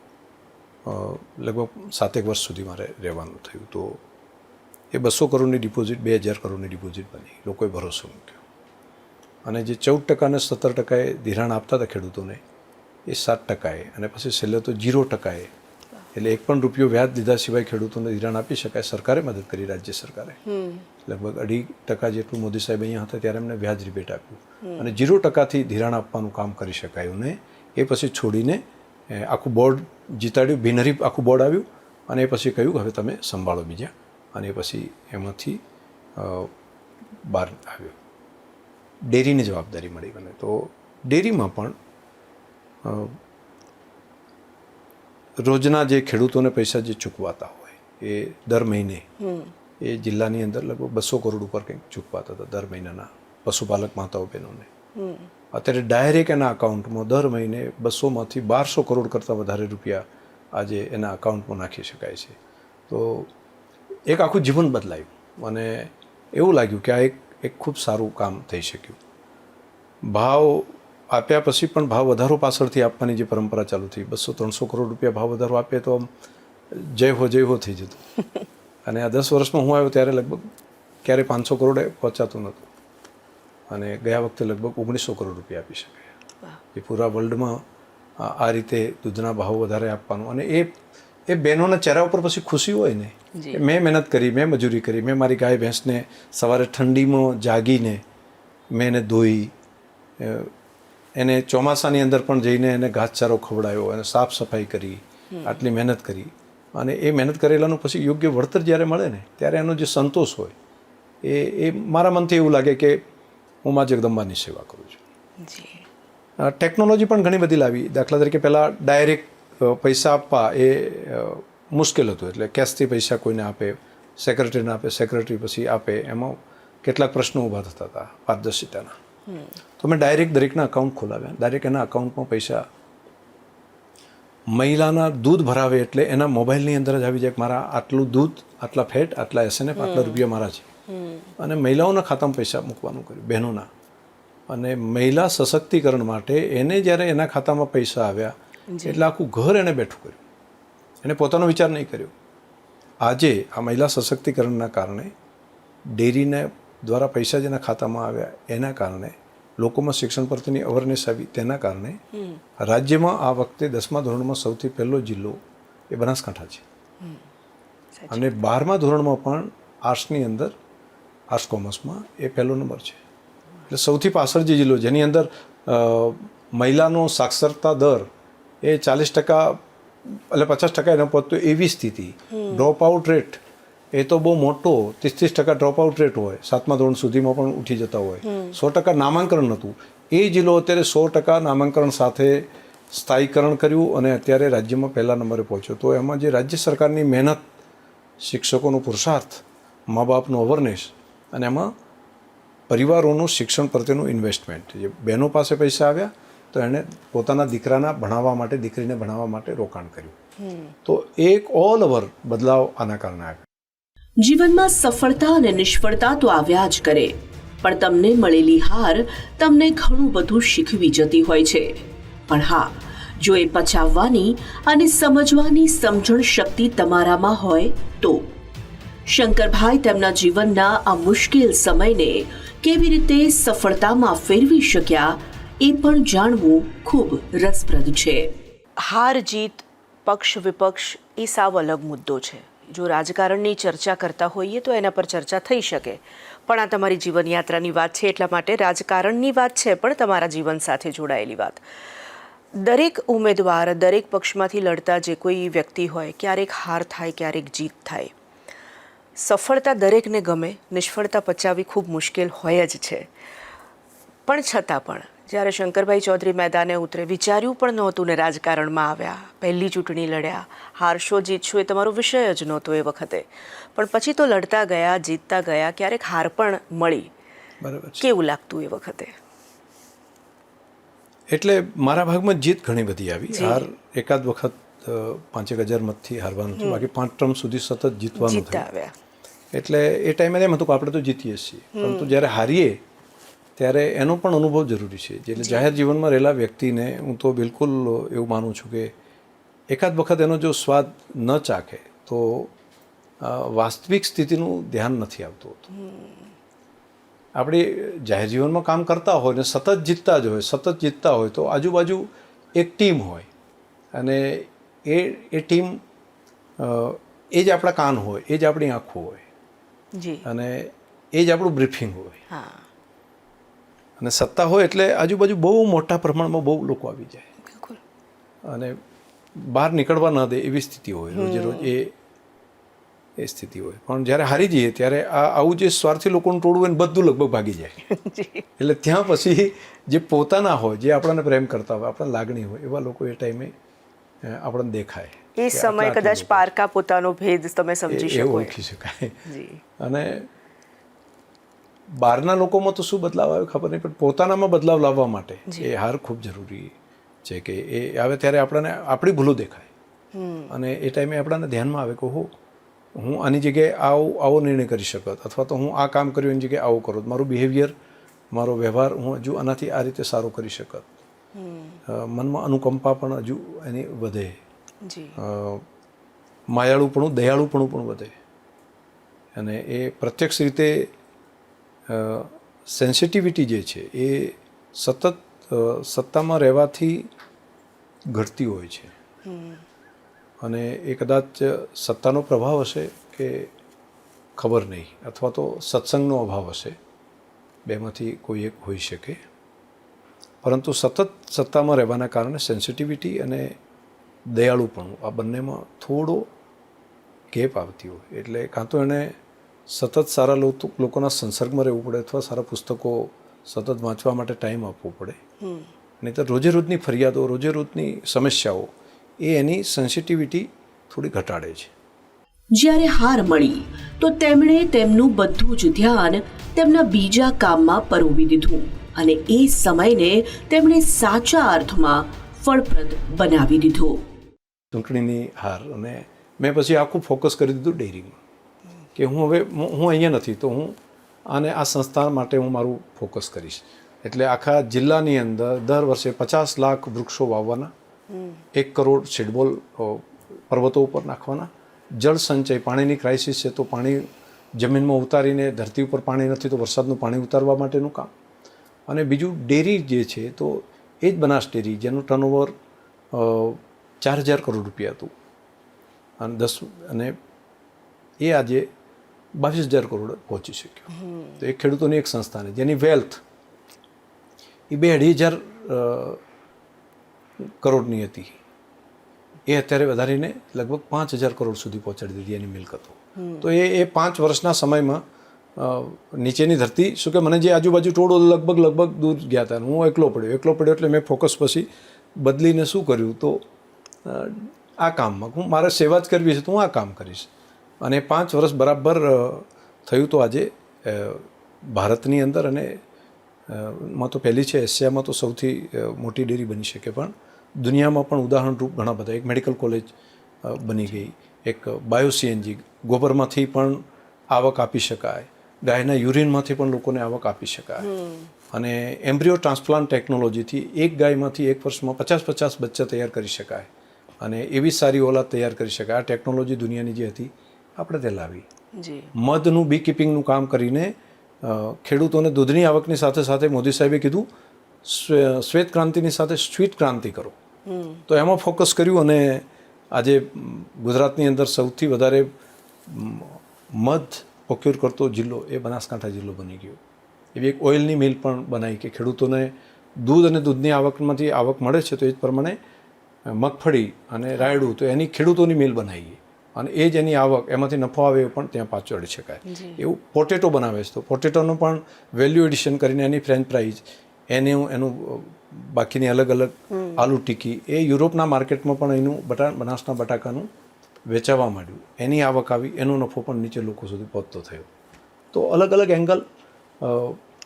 લગભગ 7 વર્ષ સુધી મારે રહેવાનું થયું. તો એ 200 કરોડની ડિપોઝિટ 2000 કરોડની ડિપોઝિટ બની. લોકોએ ભરોસો મૂક્યો, અને જે 14% અને 17% ધિરાણ આપતા હતા ખેડૂતોને, એ 7%, અને પછી છેલ્લે તો 0%, એટલે 1 પણ રૂપિયો વ્યાજ દીધા સિવાય ખેડૂતોને ધિરાણ આપી શકાય. સરકારે મદદ કરી, રાજ્ય સરકારે લગભગ 2.5% જેટલું મોદી સાહેબ અહીંયા હતા ત્યારે એમને વ્યાજ રિબેટ આપ્યું, અને 0%થી ધિરાણ આપવાનું કામ કરી શકાયું. ને એ પછી છોડીને આખું બોર્ડ જીતાડ્યું, બિનહરીફ આખું બોર્ડ આવ્યું, અને એ પછી કહ્યું હવે તમે સંભાળો બીજા, અને એ પછી એમાંથી બહાર આવ્યો. ડેરીની જવાબદારી મળી મને. તો ડેરીમાં પણ રોજના જે ખેડૂતોને પૈસા જે ચૂકવાતા હોય એ દર મહિને એ જિલ્લાની અંદર લગભગ 200 કરોડ ઉપર કંઈક ચૂકવાતા હતા દર મહિનાના પશુપાલક માતાઓ બહેનોને. અત્યારે ડાયરેક્ટ એના અકાઉન્ટમાં દર મહિને 200માંથી 1200 કરોડ કરતાં વધારે રૂપિયા આજે એના અકાઉન્ટમાં નાખી શકાય છે. તો એક આખું જીવન બદલાયું, અને એવું લાગ્યું કે આ એક ખૂબ સારું કામ થઈ શક્યું. ભાવ આપ્યા પછી પણ ભાવ વધારો પાછળથી આપવાની જે પરંપરા ચાલુ થઈ, 200-300 કરોડ રૂપિયા ભાવ વધારો આપે તો આમ જય હો થઈ જતું. અને આ 10 વર્ષમાં હું આવ્યો ત્યારે લગભગ ક્યારે 500 કરોડે પહોંચાતું નહોતું, અને ગયા વખતે લગભગ 1900 કરોડ રૂપિયા આપી શકાય. એ પૂરા વર્લ્ડમાં આ રીતે દૂધના ભાવ વધારે આપવાનું, અને એ બહેનોના ચહેરા ઉપર પછી ખુશી હોય ને, મેં મહેનત કરી, મેં મજૂરી કરી, મેં મારી ગાય ભેંસને સવારે ઠંડીમાં જાગીને મેં એને ધોઈ, એને ચોમાસાની અંદર પણ જઈને એને ઘાસચારો ખવડાવ્યો, એને સાફ સફાઈ કરી, આટલી મહેનત કરી, અને એ મહેનત કરેલાનું પછી યોગ્ય વળતર જ્યારે મળે ને ત્યારે એનો જે સંતોષ હોય એ મારા મનથી એવું લાગે કે હું મા જગદંબાની સેવા કરું છું. ટેકનોલોજી પણ ઘણી બધી લાવી. દાખલા તરીકે પહેલાં ડાયરેક્ટ પૈસા આપવા એ મુશ્કેલ હતું, એટલે કેશથી પૈસા કોઈને આપે, સેક્રેટરીને આપે, સેક્રેટરી પછી આપે, એમાં કેટલાક પ્રશ્નો ઊભા થતા હતા પારદર્શિતાના. તો મેં ડાયરેક્ટ દરેકના અકાઉન્ટ ખોલાવ્યા. ડાયરેક્ટ એના અકાઉન્ટમાં પૈસા, મહિલાના દૂધ ભરાવે એટલે એના મોબાઈલની અંદર જ આવી જાય કે મારા આટલું દૂધ, આટલા ફેટ, આટલા SNF, આટલા રૂપિયા મારા છે. અને મહિલાઓના ખાતામાં પૈસા મૂકવાનું કર્યું, બહેનોના. અને મહિલા સશક્તિકરણ માટે એને જ્યારે એના ખાતામાં પૈસા આવ્યા એટલે આખું ઘર એણે બેઠું કર્યું, એને પોતાનો વિચાર નહીં કર્યો. આજે આ મહિલા સશક્તિકરણના કારણે ડેરીને દ્વારા પૈસા જેના ખાતામાં આવ્યા એના કારણે લોકોમાં શિક્ષણ પ્રત્યેની અવેરનેસ આવી, તેના કારણે રાજ્યમાં આ વખતે 10મા ધોરણમાં સૌથી પહેલો જિલ્લો એ બનાસકાંઠા છે. અને 12મા ધોરણમાં પણ આર્ટ્સની અંદર, આર્ટ્સ કોમર્સમાં એ પહેલો નંબર છે. એટલે સૌથી પાછળ જે જિલ્લો જેની અંદર મહિલાનો સાક્ષરતા દર એ 40% એટલે 50% એને પહોંચતો એવી સ્થિતિ. ડ્રોપ આઉટ રેટ એ તો બહુ મોટો, 30% ડ્રોપ આઉટ રેટ હોય, 7મા ધોરણ સુધીમાં પણ ઉઠી જતા હોય. 100% નામાંકન નહોતું. એ જિલ્લો અત્યારે 100% નામાંકન સાથે સ્થાયીકરણ કર્યું, અને અત્યારે રાજ્યમાં પહેલા નંબરે પહોંચ્યો. તો એમાં જે રાજ્ય સરકારની મહેનત, શિક્ષકોનો પુરુષાર્થ, મા બાપનું અવેરનેસ, અને એમાં પરિવારોનું શિક્ષણ પ્રત્યેનું ઇન્વેસ્ટમેન્ટ, જે બહેનો પાસે પૈસા આવ્યા તો એણે પોતાના દીકરાના ભણાવવા માટે, દીકરીને ભણાવવા માટે રોકાણ કર્યું. તો એક ઓલ ઓવર બદલાવ આના કારણે આવ્યો. જીવનમાં સફળતા અને નિષ્ફળતા તો આવ્યા જ કરે, પણ તમને મળેલી હાર તમને ઘણું બધું શીખવી જતી હોય છે. પણ હા, જો એ પચાવવાની અને સમજવાની સમજણ શક્તિ તમારામાં હોય તો. શંકરભાઈ તેમના જીવનના આ મુશ્કેલ સમયને કેવી રીતે સફળતામાં ફેરવી શક્યા એ પણ જાણવું ખૂબ રસપ્રદ છે. હાર જીત, પક્ષ વિપક્ષ એ સાવ અલગ મુદ્દો છે. જો રાજકારણની ચર્ચા કરતા હોઈએ તો એના પર ચર્ચા થઈ શકે, પણ આ તમારી જીવનયાત્રાની વાત છે, એટલા માટે રાજકારણની વાત છે, પણ તમારા જીવન સાથે જોડાયેલી વાત. દરેક ઉમેદવાર, દરેક પક્ષમાંથી લડતા જે કોઈ વ્યક્તિ હોય, ક્યારેક હાર થાય, ક્યારેક જીત થાય. સફળતા દરેકને ગમે, નિષ્ફળતા પચાવવી ખૂબ મુશ્કેલ હોય જ છે. પણ છતાં પણ જ્યારે શંકરભાઈ ચૌધરી મેદાને ઉતરે, વિચાર્યું પણ નહોતું ને રાજકારણમાં આવ્યા, પહેલી ચૂંટણી લડ્યા, હારશો જીતશો એ તમારો વિષય જ નહોતો એ વખતે, પણ પછી તો લડતા ગયા, જીતતા ગયા, ક્યારેક હાર પણ મળી. બરાબર છે. કેવું લાગતું એ વખતે? એટલે મારા ભાગમાં જીત ઘણી બધી આવી. હાર એકાદ વખત 5,000 મતથી હારવાનું હતું, બાકી 5 ટર્મ સુધી સતત જીતવાનું થયું. એટલે એ ટાઈમે એમ હતું કે આપણે તો જીતીએ છીએ, પરંતુ જ્યારે હારીએ ત્યારે એનો પણ અનુભવ જરૂરી છે. એટલે જાહેર જીવનમાં રહેલા વ્યક્તિને હું તો બિલકુલ એવું માનું છું કે એકાદ વખત એનો જો સ્વાદ ન ચાખે તો વાસ્તવિક સ્થિતિનું ધ્યાન નથી આવતું હોતું. આપણે જાહેર જીવનમાં કામ કરતા હોય ને સતત જીતતા જ હોય, સતત જીતતા હોય તો આજુબાજુ એક ટીમ હોય અને એ ટીમ એ જ આપણા કાન હોય, એ જ આપણી આંખો હોય અને એ જ આપણું બ્રીફિંગ હોય. અને સત્તા હોય એટલે આજુબાજુ બહુ મોટા પ્રમાણમાં બહુ લોકો આવી જાય અને બહાર નીકળવા ન દે એવી સ્થિતિ હોય, રોજે રોજ એ સ્થિતિ હોય. પણ જ્યારે હારી જઈએ ત્યારે આવું જે સ્વાર્થી લોકોનું ટોળું હોય ને બધું લગભગ ભાગી જાય. એટલે ત્યાં પછી જે પોતાના હોય, જે આપણને પ્રેમ કરતા હોય, આપણને લાગણી હોય, એવા લોકો એ ટાઈમે આપણને દેખાય. એ સમય કદાચ પારકા પોતાનો ભેદ તમે સમજી શકો, ઓળખી શકાય. અને બહારના લોકોમાં તો શું બદલાવ આવે ખબર નહીં, પણ પોતાનામાં બદલાવ લાવવા માટે એ હાર ખૂબ જરૂરી છે કે એ આવે ત્યારે આપણને આપણી ભૂલો દેખાય અને એ ટાઈમે આપણને ધ્યાનમાં આવે કે હું આની જગ્યાએ આવો નિર્ણય કરી શકત, અથવા તો હું આ કામ કર્યું એની જગ્યાએ આવું કરું, મારું બિહેવિયર, મારો વ્યવહાર હું હજુ આનાથી આ રીતે સારો કરી શકત. મનમાં અનુકંપા પણ હજુ એની વધે, માયાળુપણું, દયાળુપણું પણ વધે અને એ પ્રત્યક્ષ રીતે સેન્સિટિવિટી જે છે એ સતત સત્તામાં રહેવાથી ઘટતી હોય છે. અને એ કદાચ સત્તાનો પ્રભાવ હશે કે ખબર નહીં, અથવા તો સત્સંગનો અભાવ હશે, બેમાંથી કોઈ એક હોઈ શકે. પરંતુ સતત સત્તામાં રહેવાના કારણે સેન્સિટિવિટી અને દયાળુપણું આ બંનેમાં થોડો ગેપ આવતી હોય. એટલે કાં તો એને સતત સારા લોકોના સંસર્ગમાં રહેવું પડે અથવા સારા પુસ્તકો સતત વાંચવા માટે ટાઈમ આપવો પડે, નહીં તો રોજે રોજની ફરિયાદો, રોજે રોજની સમસ્યાઓ એ એની સેન્સિટિવિટી થોડી ઘટાડે છે. જ્યારે હાર મળી તો તેમણે તેમનું બધું જ ધ્યાન તેમના બીજા કામમાં પરોવી દીધું અને એ સમયને તેમણે સાચા અર્થમાં ફળપ્રદ બનાવી દીધો. ચૂંટણીની હાર અને મેં પછી આખું ફોકસ કરી દીધું ડેરીમાં કે હું અહીંયા નથી તો હું આ સંસ્થા માટે હું મારું ફોકસ કરીશ. એટલે આખા જિલ્લાની અંદર દર વર્ષે 50 લાખ વૃક્ષો વાવવાના, 1 કરોડ સીડબોલ પર્વતો ઉપર નાખવાના, જળ સંચય, પાણીની ક્રાઇસિસ છે તો પાણી જમીનમાં ઉતારીને, ધરતી ઉપર પાણી નથી તો વરસાદનું પાણી ઉતારવા માટેનું કામ. અને બીજું ડેરી જે છે તો એ જ બનાસ ડેરી જેનું ટર્નઓવર 4,000 કરોડ રૂપિયા હતું અને એ આજે 22,000 કરોડ પહોંચી શક્યો. તો એ ખેડૂતોની એક સંસ્થાને જેની વેલ્થ એ 2,500 કરોડની હતી એ અત્યારે વધારીને લગભગ 5,000 કરોડ સુધી પહોંચાડી દીધી એની મિલકતો. તો એ 5 વર્ષના સમયમાં નીચેની ધરતી શું કે મને જે આજુબાજુ ટોળો લગભગ દૂર ગયા હતા, હું એકલો પડ્યો એટલે મેં ફોકસ પછી બદલીને શું કર્યું તો આ કામમાં હું મારે સેવા જ કરવી છે તો હું આ કામ કરીશ. અને 5 વર્ષ બરાબર થયું તો આજે ભારતની અંદર અને માં તો પહેલી છે, એશિયામાં તો સૌથી મોટી ડેરી બની શકે, પણ દુનિયામાં પણ ઉદાહરણરૂપ ઘણા બધા. એક મેડિકલ કોલેજ બની ગઈ, એક બાયો CNG, ગોબરમાંથી પણ આવક આપી શકાય, ગાયના યુરિનમાંથી પણ લોકોને આવક આપી શકાય, અને એમ્બ્રિયો ટ્રાન્સપ્લાન્ટ ટેકનોલોજીથી એક ગાયમાંથી એક વર્ષમાં 50 બચ્ચા તૈયાર કરી શકાય અને એવી સારી ઓલાદ તૈયાર કરી શકાય. આ ટેકનોલોજી દુનિયાની જે હતી આપણે તે લાવી. મધનું બી કીપિંગનું કામ કરીને ખેડૂતોને દૂધની આવકની સાથે સાથે મોદી સાહેબે કીધું શ્વેત ક્રાંતિની સાથે સ્વીટ ક્રાંતિ કરો, તો એમાં ફોકસ કર્યું અને આજે ગુજરાતની અંદર સૌથી વધારે મધ પ્રોક્યોર કરતો જિલ્લો એ બનાસકાંઠા જિલ્લો બની ગયો. એવી એક ઓઇલની મિલ પણ બનાવી કે ખેડૂતોને દૂધ અને દૂધની આવકમાંથી આવક મળે છે તો એ જ પ્રમાણે મગફળી અને રાયડું તો એની ખેડૂતોની મિલ બનાવી અને એ જ એની આવક, એમાંથી નફો આવે એ પણ ત્યાં પાછો અડી શકાય. એવું પોટેટો બનાવે છે તો પોટેટોનું પણ વેલ્યુ એડિશન કરીને એની ફ્રેન્ચ ફ્રાઈઝ એનું બાકીની અલગ અલગ આલુ ટીકી એ યુરોપના માર્કેટમાં પણ એનું બનાસના બટાકાનું વેચાવા માંડ્યું, એની આવક આવી, એનો નફો પણ નીચે લોકો સુધી પહોંચતો થયો. તો અલગ અલગ એંગલ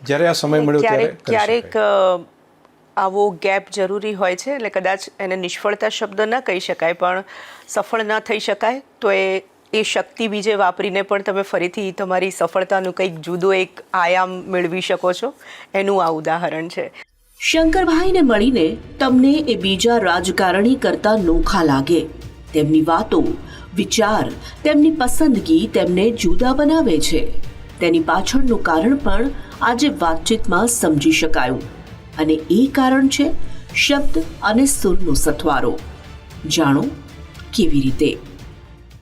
જ્યારે આ સમય મળ્યો ત્યારે ક્યારેક આવો ગેપ જરૂરી હોય છે, એટલે કદાચ એને નિષ્ફળતા શબ્દ ન કહી શકાય, પણ સફળ ન થઈ શકાય તો એ શક્તિ બીજે વાપરીને પણ તમે ફરીથી તમારી સફળતાનું કંઈક જુદો એક આયામ મેળવી શકો છો. એનું આ ઉદાહરણ છે. શંકરભાઈને મળીને તમને એ બીજા રાજકારણી કરતા નોખા લાગે. તેમની વાતો, વિચાર, તેમની પસંદગી તેમને જુદા બનાવે છે. તેની પાછળનું કારણ પણ આજે વાતચીતમાં સમજી શકાયું, અને એ કારણ છે શબ્દ અને સુરનો સથવારો. જાણો કેવી રીતે.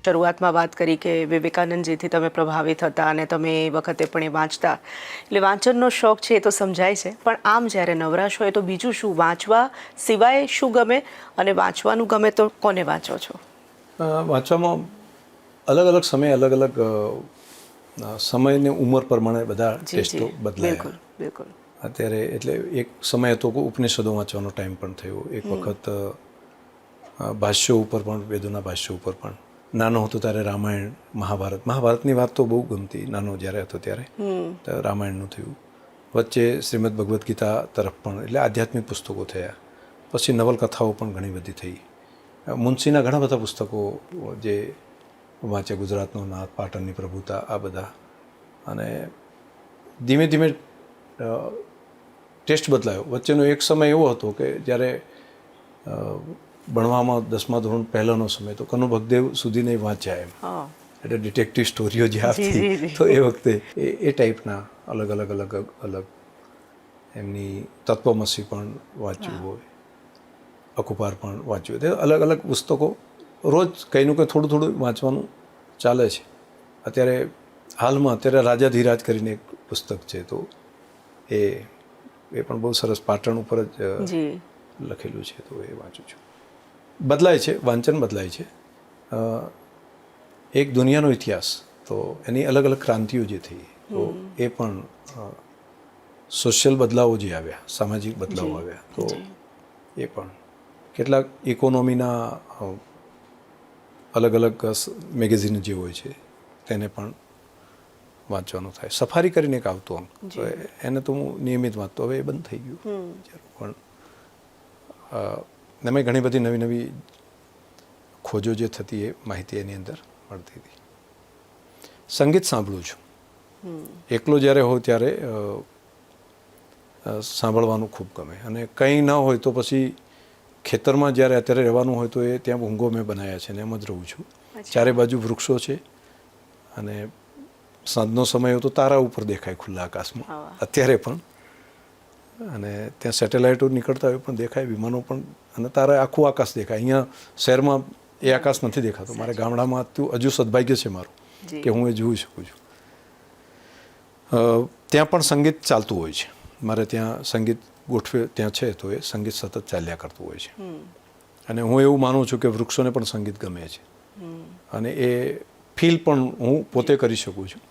શરૂઆતમાં વાત કરી કે વિવેકાનંદજીથી તમે પ્રભાવિત હતા અને તમે એ વખતે પણ એ વાંચતા, એટલે વાંચનનો શોખ છે એ તો સમજાય છે, પણ આમ જ્યારે નવરાશ હોય તો બીજું શું, વાંચવા સિવાય શું ગમે, અને વાંચવાનું ગમે તો કોને વાંચો છો? વાંચવામાં અલગ અલગ સમયે અલગ અલગ સમયની ઉંમર પ્રમાણે બધા ટેસ્ટો બદલાયા. બિલકુલ. અત્યારે એટલે એક સમય હતો કે ઉપનિષદો વાંચવાનો ટાઈમ પણ થયો. એક વખત ભાષ્યો ઉપર પણ, વેદોના ભાષ્યો ઉપર પણ. નાનો હતો ત્યારે રામાયણ, મહાભારતની વાત તો બહુ ગમતી નાનો જ્યારે હતો ત્યારે. રામાયણનું થયું, વચ્ચે શ્રીમદ ભગવદ્ ગીતા તરફ પણ, એટલે આધ્યાત્મિક પુસ્તકો થયા. પછી નવલકથાઓ પણ ઘણી બધી થઈ. મુનશીના ઘણા બધા પુસ્તકો જે વાંચે, ગુજરાતનો નાથ, પાટણની પ્રભુતા, આ બધા. અને ધીમે ધીમે ટેસ્ટ બદલાયો. વચ્ચેનો એક સમય એવો હતો કે જ્યારે ભણવામાં 10મા ધોરણ પહેલાંનો સમય, તો કનુ ભગદેવ સુધી નહીં વાંચ્યા એમ, એટલે ડિટેક્ટિવ સ્ટોરીઓ જે આવતી, તો એ વખતે એ ટાઈપના અલગ અલગ અલગ અલગ એમની તત્વમસી પણ વાંચ્યું હોય, અકુપાર પણ વાંચ્યું હોય. અલગ અલગ પુસ્તકો રોજ કંઈનું કંઈ થોડું થોડું વાંચવાનું ચાલે છે. અત્યારે હાલમાં રાજાધિરાજ કરીને એક પુસ્તક છે, તો એ પણ બહુ સરસ, પાટણ ઉપર જ લખેલું છે, તો એ વાંચું છું. બદલાય છે, વાંચન બદલાય છે. એક દુનિયાનો ઇતિહાસ, તો એની અલગ અલગ ક્રાંતિઓ જે થઈ, તો એ પણ સોશિયલ બદલાવો જે આવ્યા, સામાજિક બદલાવો આવ્યા, તો એ પણ કેટલાક ઇકોનોમીના અલગ અલગ મેગેઝિન જે હોય છે તેને પણ વાંચવાનું થાય. સફારી કરીને એક આવતો અંક, તો એને તો હું નિયમિત વાંચતો, હવે એ બંધ થઈ ગયું. પણ એમાં ઘણી બધી નવી નવી ખોજો જે થતી, એ માહિતી એની અંદર મળતી હતી. સંગીત સાંભળું છું. એકલો જ્યારે હોય ત્યારે સાંભળવાનું ખૂબ ગમે. અને કંઈ ન હોય તો પછી ખેતરમાં જ્યારે અત્યારે રહેવાનું હોય તો એ ત્યાં ભૂંગો મેં બનાવ્યા છે, ને એમ જ રહું છું. ચારે બાજુ વૃક્ષો છે, અને સાંજનો સમય હોય તો તારા ઉપર દેખાય ખુલ્લા આકાશમાં, અત્યારે પણ. અને ત્યાં સેટેલાઇટો નીકળતા હોય પણ દેખાય, વિમાનો પણ, અને તારા આખું આકાશ દેખાય. અહીંયા શહેરમાં એ આકાશ નથી દેખાતું. મારે ગામડામાં હજુ સદભાગ્ય છે મારું કે હું એ જોઈ શકું છું. ત્યાં પણ સંગીત ચાલતું હોય છે. મારે ત્યાં સંગીત ગોઠવે ત્યાં છે, તો એ સંગીત સતત ચાલ્યા કરતું હોય છે. અને હું એવું માનું છું કે વૃક્ષોને પણ સંગીત ગમે છે, અને એ ફીલ પણ હું પોતે કરી શકું છું.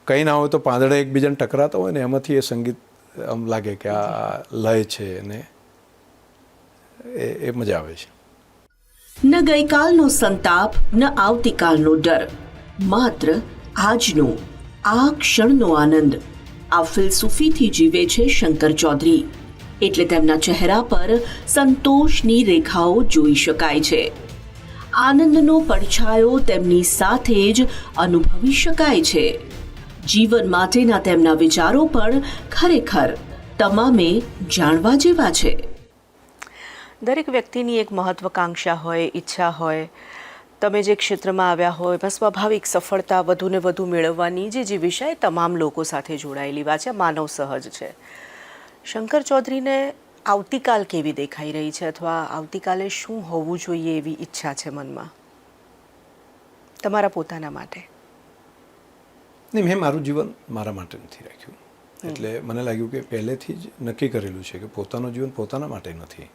કંઈ ના હોય તો પાંદડા એકબીજાને ટકરાતા હોય ને, એમાંથી એ સંગીત આમ લાગે કે આ લય છે, અને એ મજા આવે છે. ન ગઈકાલનો સંતાપ, ન આવતીકાલનો ડર, માત્ર આજનો આ ક્ષણનો આનંદ. આ ફિલસૂફીથી જીવે છે શંકર ચૌધરી, એટલે તેમના ચહેરા પર સંતોષની રેખાઓ જોઈ શકાય છે. આનંદનો પડછાયો તેમની સાથે જ અનુભવી શકાય છે. જીવન માટેના તેમના વિચારો પણ ખરેખર તમામે જાણવા જેવા છે. દરેક વ્યક્તિની એક મહત્વાકાંક્ષા હોય, ઈચ્છા હોય. તમે જે ક્ષેત્રમાં આવ્યા હોય, બસ સ્વાભાવિક સફળતા વધુ ને વધુ મેળવવાની જે વિષય તમામ લોકો સાથે જોડાયેલી વાત છે, માનવ સહજ છે. શંકર ચૌધરીને આવતીકાલ કેવી દેખાઈ રહી છે, અથવા આવતીકાલે શું હોવું જોઈએ એવી ઈચ્છા છે મનમાં તમારા પોતાના માટે? નહીં, મેં મારું જીવન મારા માટે નથી રાખ્યું. એટલે મને લાગ્યું કે પહેલેથી જ નક્કી કરેલું છે કે પોતાનું જીવન પોતાના માટે નથી.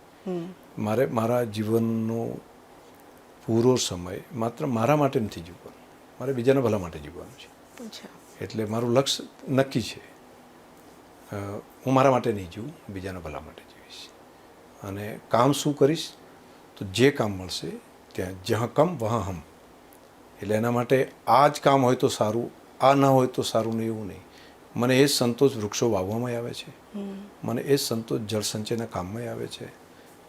મારે મારા જીવનનો પૂરો સમય માત્ર મારા માટે નથી જીવવાનું, મારે બીજાના ભલા માટે જીવવાનું છે. એટલે મારું લક્ષ્ય નક્કી છે. હું મારા માટે નહીં જીવું, બીજાના ભલા માટે જીવીશ. અને કામ શું કરીશ, તો જે કામ મળશે ત્યાં જहाँ કમ વहाँ હમ. એટલે એના માટે આ જ કામ હોય તો સારું, આ ના હોય તો સારું નહીં, એવું નહીં. મને એ જ સંતોષ વૃક્ષો વાવવામાં આવે છે, મને એ જ સંતોષ જળ સંચયના કામમાં આવે છે,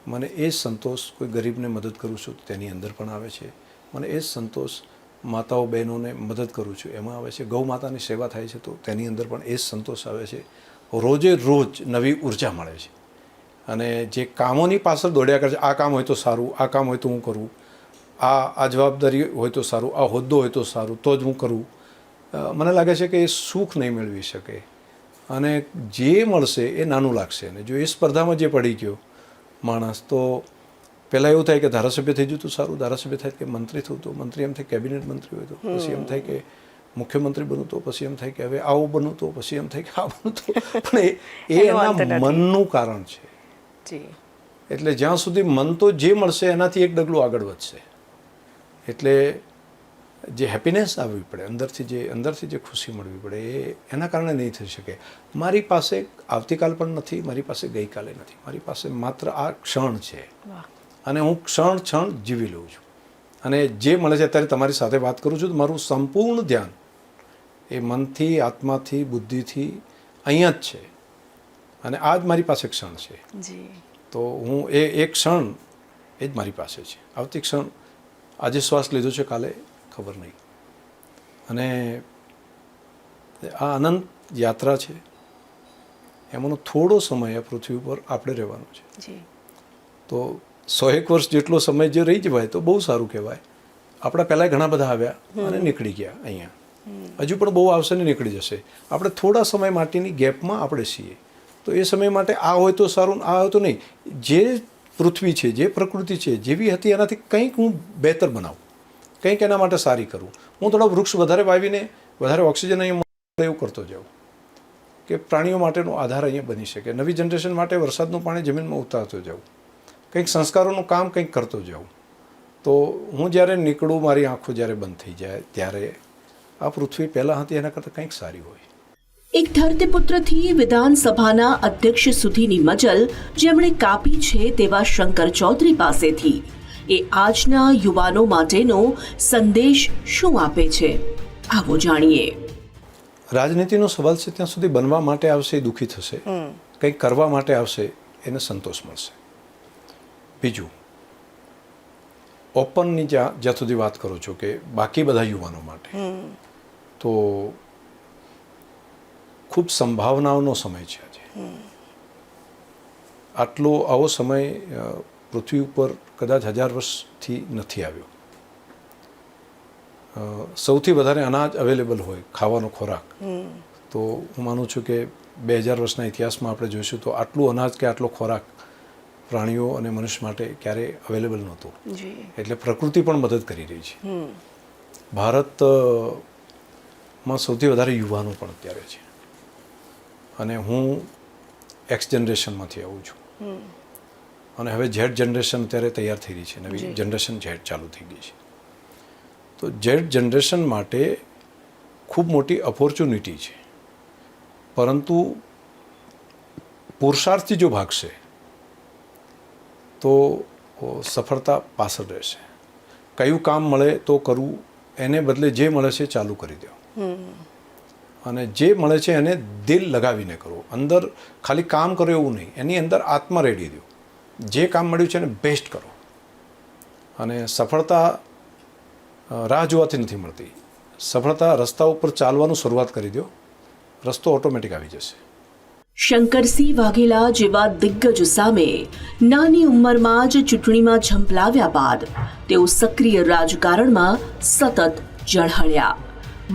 મને એ જ સંતોષ કોઈ ગરીબને મદદ કરું છું તો તેની અંદર પણ આવે છે, મને એ જ સંતોષ માતાઓ બહેનોને મદદ કરું છું એમાં આવે છે, ગૌ માતાની સેવા થાય છે તો તેની અંદર પણ એ જ સંતોષ આવે છે. રોજે રોજ નવી ઉર્જા મળે છે. અને જે કામોની પાછળ દોડ્યા કરે છે, આ કામ હોય તો સારું, આ કામ હોય તો હું કરું, આ જવાબદારી હોય તો સારું, આ હોદ્દો હોય તો સારું, તો જ હું કરું, મને લાગે છે કે એ સુખ નહીં મેળવી શકે. અને જે મળશે એ નાનું લાગશે. અને જો એ સ્પર્ધામાં જે પડી ગયો માણસ, તો પહેલાં એવું થાય કે ધારાસભ્ય થઈ જતું તો સારું, ધારાસભ્ય થાય કે મંત્રી થયું તો, મંત્રી એમ થાય કેબિનેટ મંત્રી હોય તો, પછી એમ થાય કે મુખ્યમંત્રી બનવું તો, પછી એમ થાય કે હવે આવું બનવું તો, પછી એમ થાય કે આ બનવું તો. પણ એ એના મનનું કારણ છે. એટલે જ્યાં સુધી મન તો જે મળશે એનાથી એક ડગલું આગળ વધશે. એટલે જે હેપીનેસ આવવી પડે, અંદરથી જે ખુશી મળવી પડે, એ એના કારણે નહીં થઈ શકે. મારી પાસે આવતીકાલ પણ નથી, મારી પાસે ગઈકાલે નથી, મારી પાસે માત્ર આ ક્ષણ છે. અને હું ક્ષણ જીવી લઉં છું. અને જે મળે છે અત્યારે તમારી સાથે વાત કરું છું તો મારું સંપૂર્ણ ધ્યાન એ મનથી, આત્માથી, બુદ્ધિથી અહીંયા જ છે. અને આ જ મારી પાસે ક્ષણ છે. તો હું એ ક્ષણ એ જ મારી પાસે છે. આવતી ક્ષણ, આજે શ્વાસ લીધો છે, કાલે ખબર નહીં. અને આ અનંત યાત્રા છે, એમાંનો થોડો સમય આ પૃથ્વી ઉપર આપણે રહેવાનો છે. તો 101 વર્ષ જેટલો સમય જે રહી જવાય તો બહુ સારું કહેવાય. આપણા પહેલાં ઘણા બધા આવ્યા અને નીકળી ગયા અહીંયા, હજુ પણ બહુ આવશે ને નીકળી જશે. આપણે થોડા સમય માટેની ગેપમાં આપણે છીએ. તો એ સમય માટે આ હોય તો સારું, આ હોય તો નહીં. જે પૃથ્વી છે, જે પ્રકૃતિ છે, જેવી હતી એનાથી કંઈક હું બહેતર બનાવું, કંઈક એના માટે સારી કરું. હું થોડા વૃક્ષ વધારે વાવીને વધારે ઓક્સિજન અહીંયા મળે એવું કરતો જાઉં કે પ્રાણીઓ માટેનો આધાર અહીંયા બની શકે. નવી જનરેશન માટે વરસાદનું પાણી જમીનમાં ઉતારતો જાઉં, કંઈક સંસ્કારોનું કામ કંઈક કરતો જાઉં. તો હું જ્યારે નીકળું, મારી આંખો જ્યારે બંધ થઈ જાય ત્યારે આ પૃથ્વી પહેલાં હતી એના કરતાં કંઈક સારી હોય. એક ધરતીપુત્રથી વિધાનસભાના અધ્યક્ષ સુધીની મજલ જેમણે કાપી છે તેવા શંકર ચૌધરી પાસેથી એ આજના યુવાનો માટેનો સંદેશ શું આપે છે, આવો જાણીએ. રાજનીતિનો સવાલ છે ત્યાં સુધી બનવા માટે આવશે એ દુઃખી થશે, કંઈક કરવા માટે આવશે એને સંતોષ મળશે. બીજું, ઓપનની જ્યાં સુધી વાત કરો છો કે બાકી બધા યુવાનો માટે, તો ખૂબ સંભાવનાઓનો સમય છે આજે. આવો સમય પૃથ્વી ઉપર કદાચ 1000 વર્ષથી નથી આવ્યો. સૌથી વધારે અનાજ અવેલેબલ હોય, ખાવાનો ખોરાક, તો હું માનું છું કે 2000 વર્ષના ઇતિહાસમાં આપણે જોઈશું તો આટલું અનાજ કે આટલો ખોરાક પ્રાણીઓ અને મનુષ્ય માટે ક્યારેય અવેલેબલ નહોતો. એટલે પ્રકૃતિ પણ મદદ કરી રહી છે. ભારતમાં સૌથી વધારે યુવાનો પણ અત્યારે છે. અને હું એક્સ જનરેશનમાંથી આવું છું. અને હવે ઝેડ જનરેશન અત્યારે તૈયાર થઈ રહી છે, નવી જનરેશન ઝેડ ચાલુ થઈ ગઈ છે. તો ઝેડ જનરેશન માટે ખૂબ મોટી ઓપોર્ચ્યુનિટી છે. પરંતુ પુરુષાર્થથી જો ભાગશે તો સફળતા પાછળ રહેશે. કયું કામ મળે તો કરવું, એને બદલે જે મળે છે ચાલુ કરી દો. અને જે મળે છે એને દિલ લગાવીને કરો. અંદર ખાલી કામ કરો એવું નહીં, એની અંદર આત્મા રેડી દો. જે કામ મળ્યું છે એને બેસ્ટ કરો. અને સફળતા રાહ જોવાથી નથી મળતી. સફળતા રસ્તા ઉપર ચાલવાનું શરૂઆત કરી દો, રસ્તો ઓટોમેટિક આવી જશે. શંકરસિંહ વાઘેલા જેવા દિગ્ગજ સામે નાની ઉંમરમાં જ ચૂંટણીમાં ઝંપલાવ્યા બાદ તેઓ સક્રિય રાજકારણમાં સતત ઝળહળ્યા,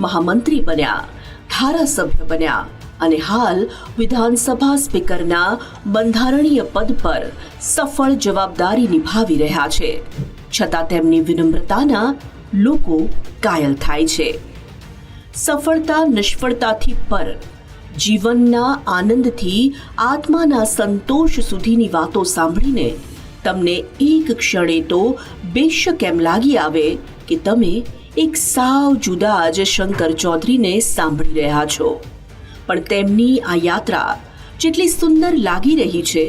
મહામંત્રી બન્યા, ધારાસભ્ય બન્યા અને હાલ વિધાનસભા સ્પીકરના બંધારણીય પદ પર સફળ જવાબદારી નિભાવી રહ્યા છે. છતાં તેમની વિનમ્રતાના લોકો કાયલ થાય છે. સફળતા નિષ્ફળતાથી પર, જીવનના આનંદથી આત્માના સંતોષ સુધીની વાતો સાંભળીને તમને એક ક્ષણે તો બેશક એમ લાગી આવે કે તમે એક સાવ જુદા જ શંકર ચૌધરીને સાંભળી રહ્યા છો. પણ તેમની આ યાત્રા જેટલી સુંદર લાગી રહી છે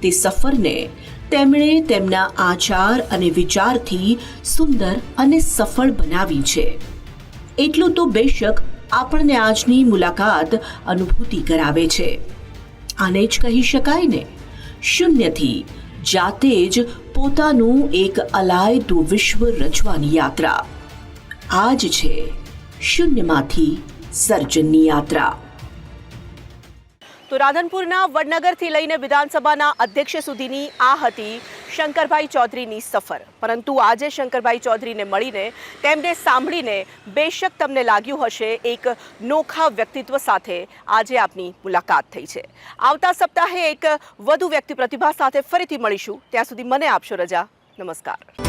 તે સફરને તેમણે તેમના આચાર અને વિચારથી સુંદર અને સફળ બનાવી છે. એટલું તો બેશક આપણને આજની મુલાકાત અનુભૂતિ કરાવે છે. આને જ કહી શકાય ને, શૂન્યથી જાતે જ પોતાનું એક અલાયદું વિશ્વ રચવાની યાત્રા. આ જ છે શૂન્યમાંથી સર્જનની યાત્રા. તો રાધનપુરના વડનગરથી લઈને વિધાનસભાના અધ્યક્ષ સુધીની આ હતી શંકરભાઈ ચૌધરીની સફર. પરંતુ આજે શંકરભાઈ ચૌધરીને મળીને, તેમને સાંભળીને બેશક તમને લાગ્યું હશે એક નોખા વ્યક્તિત્વ સાથે આજે આપની મુલાકાત થઈ છે. આવતા સપ્તાહે એક વધુ વ્યક્તિ પ્રતિભા સાથે ફરીથી મળીશું. ત્યાં સુધી મને આપશો રજા. નમસ્કાર.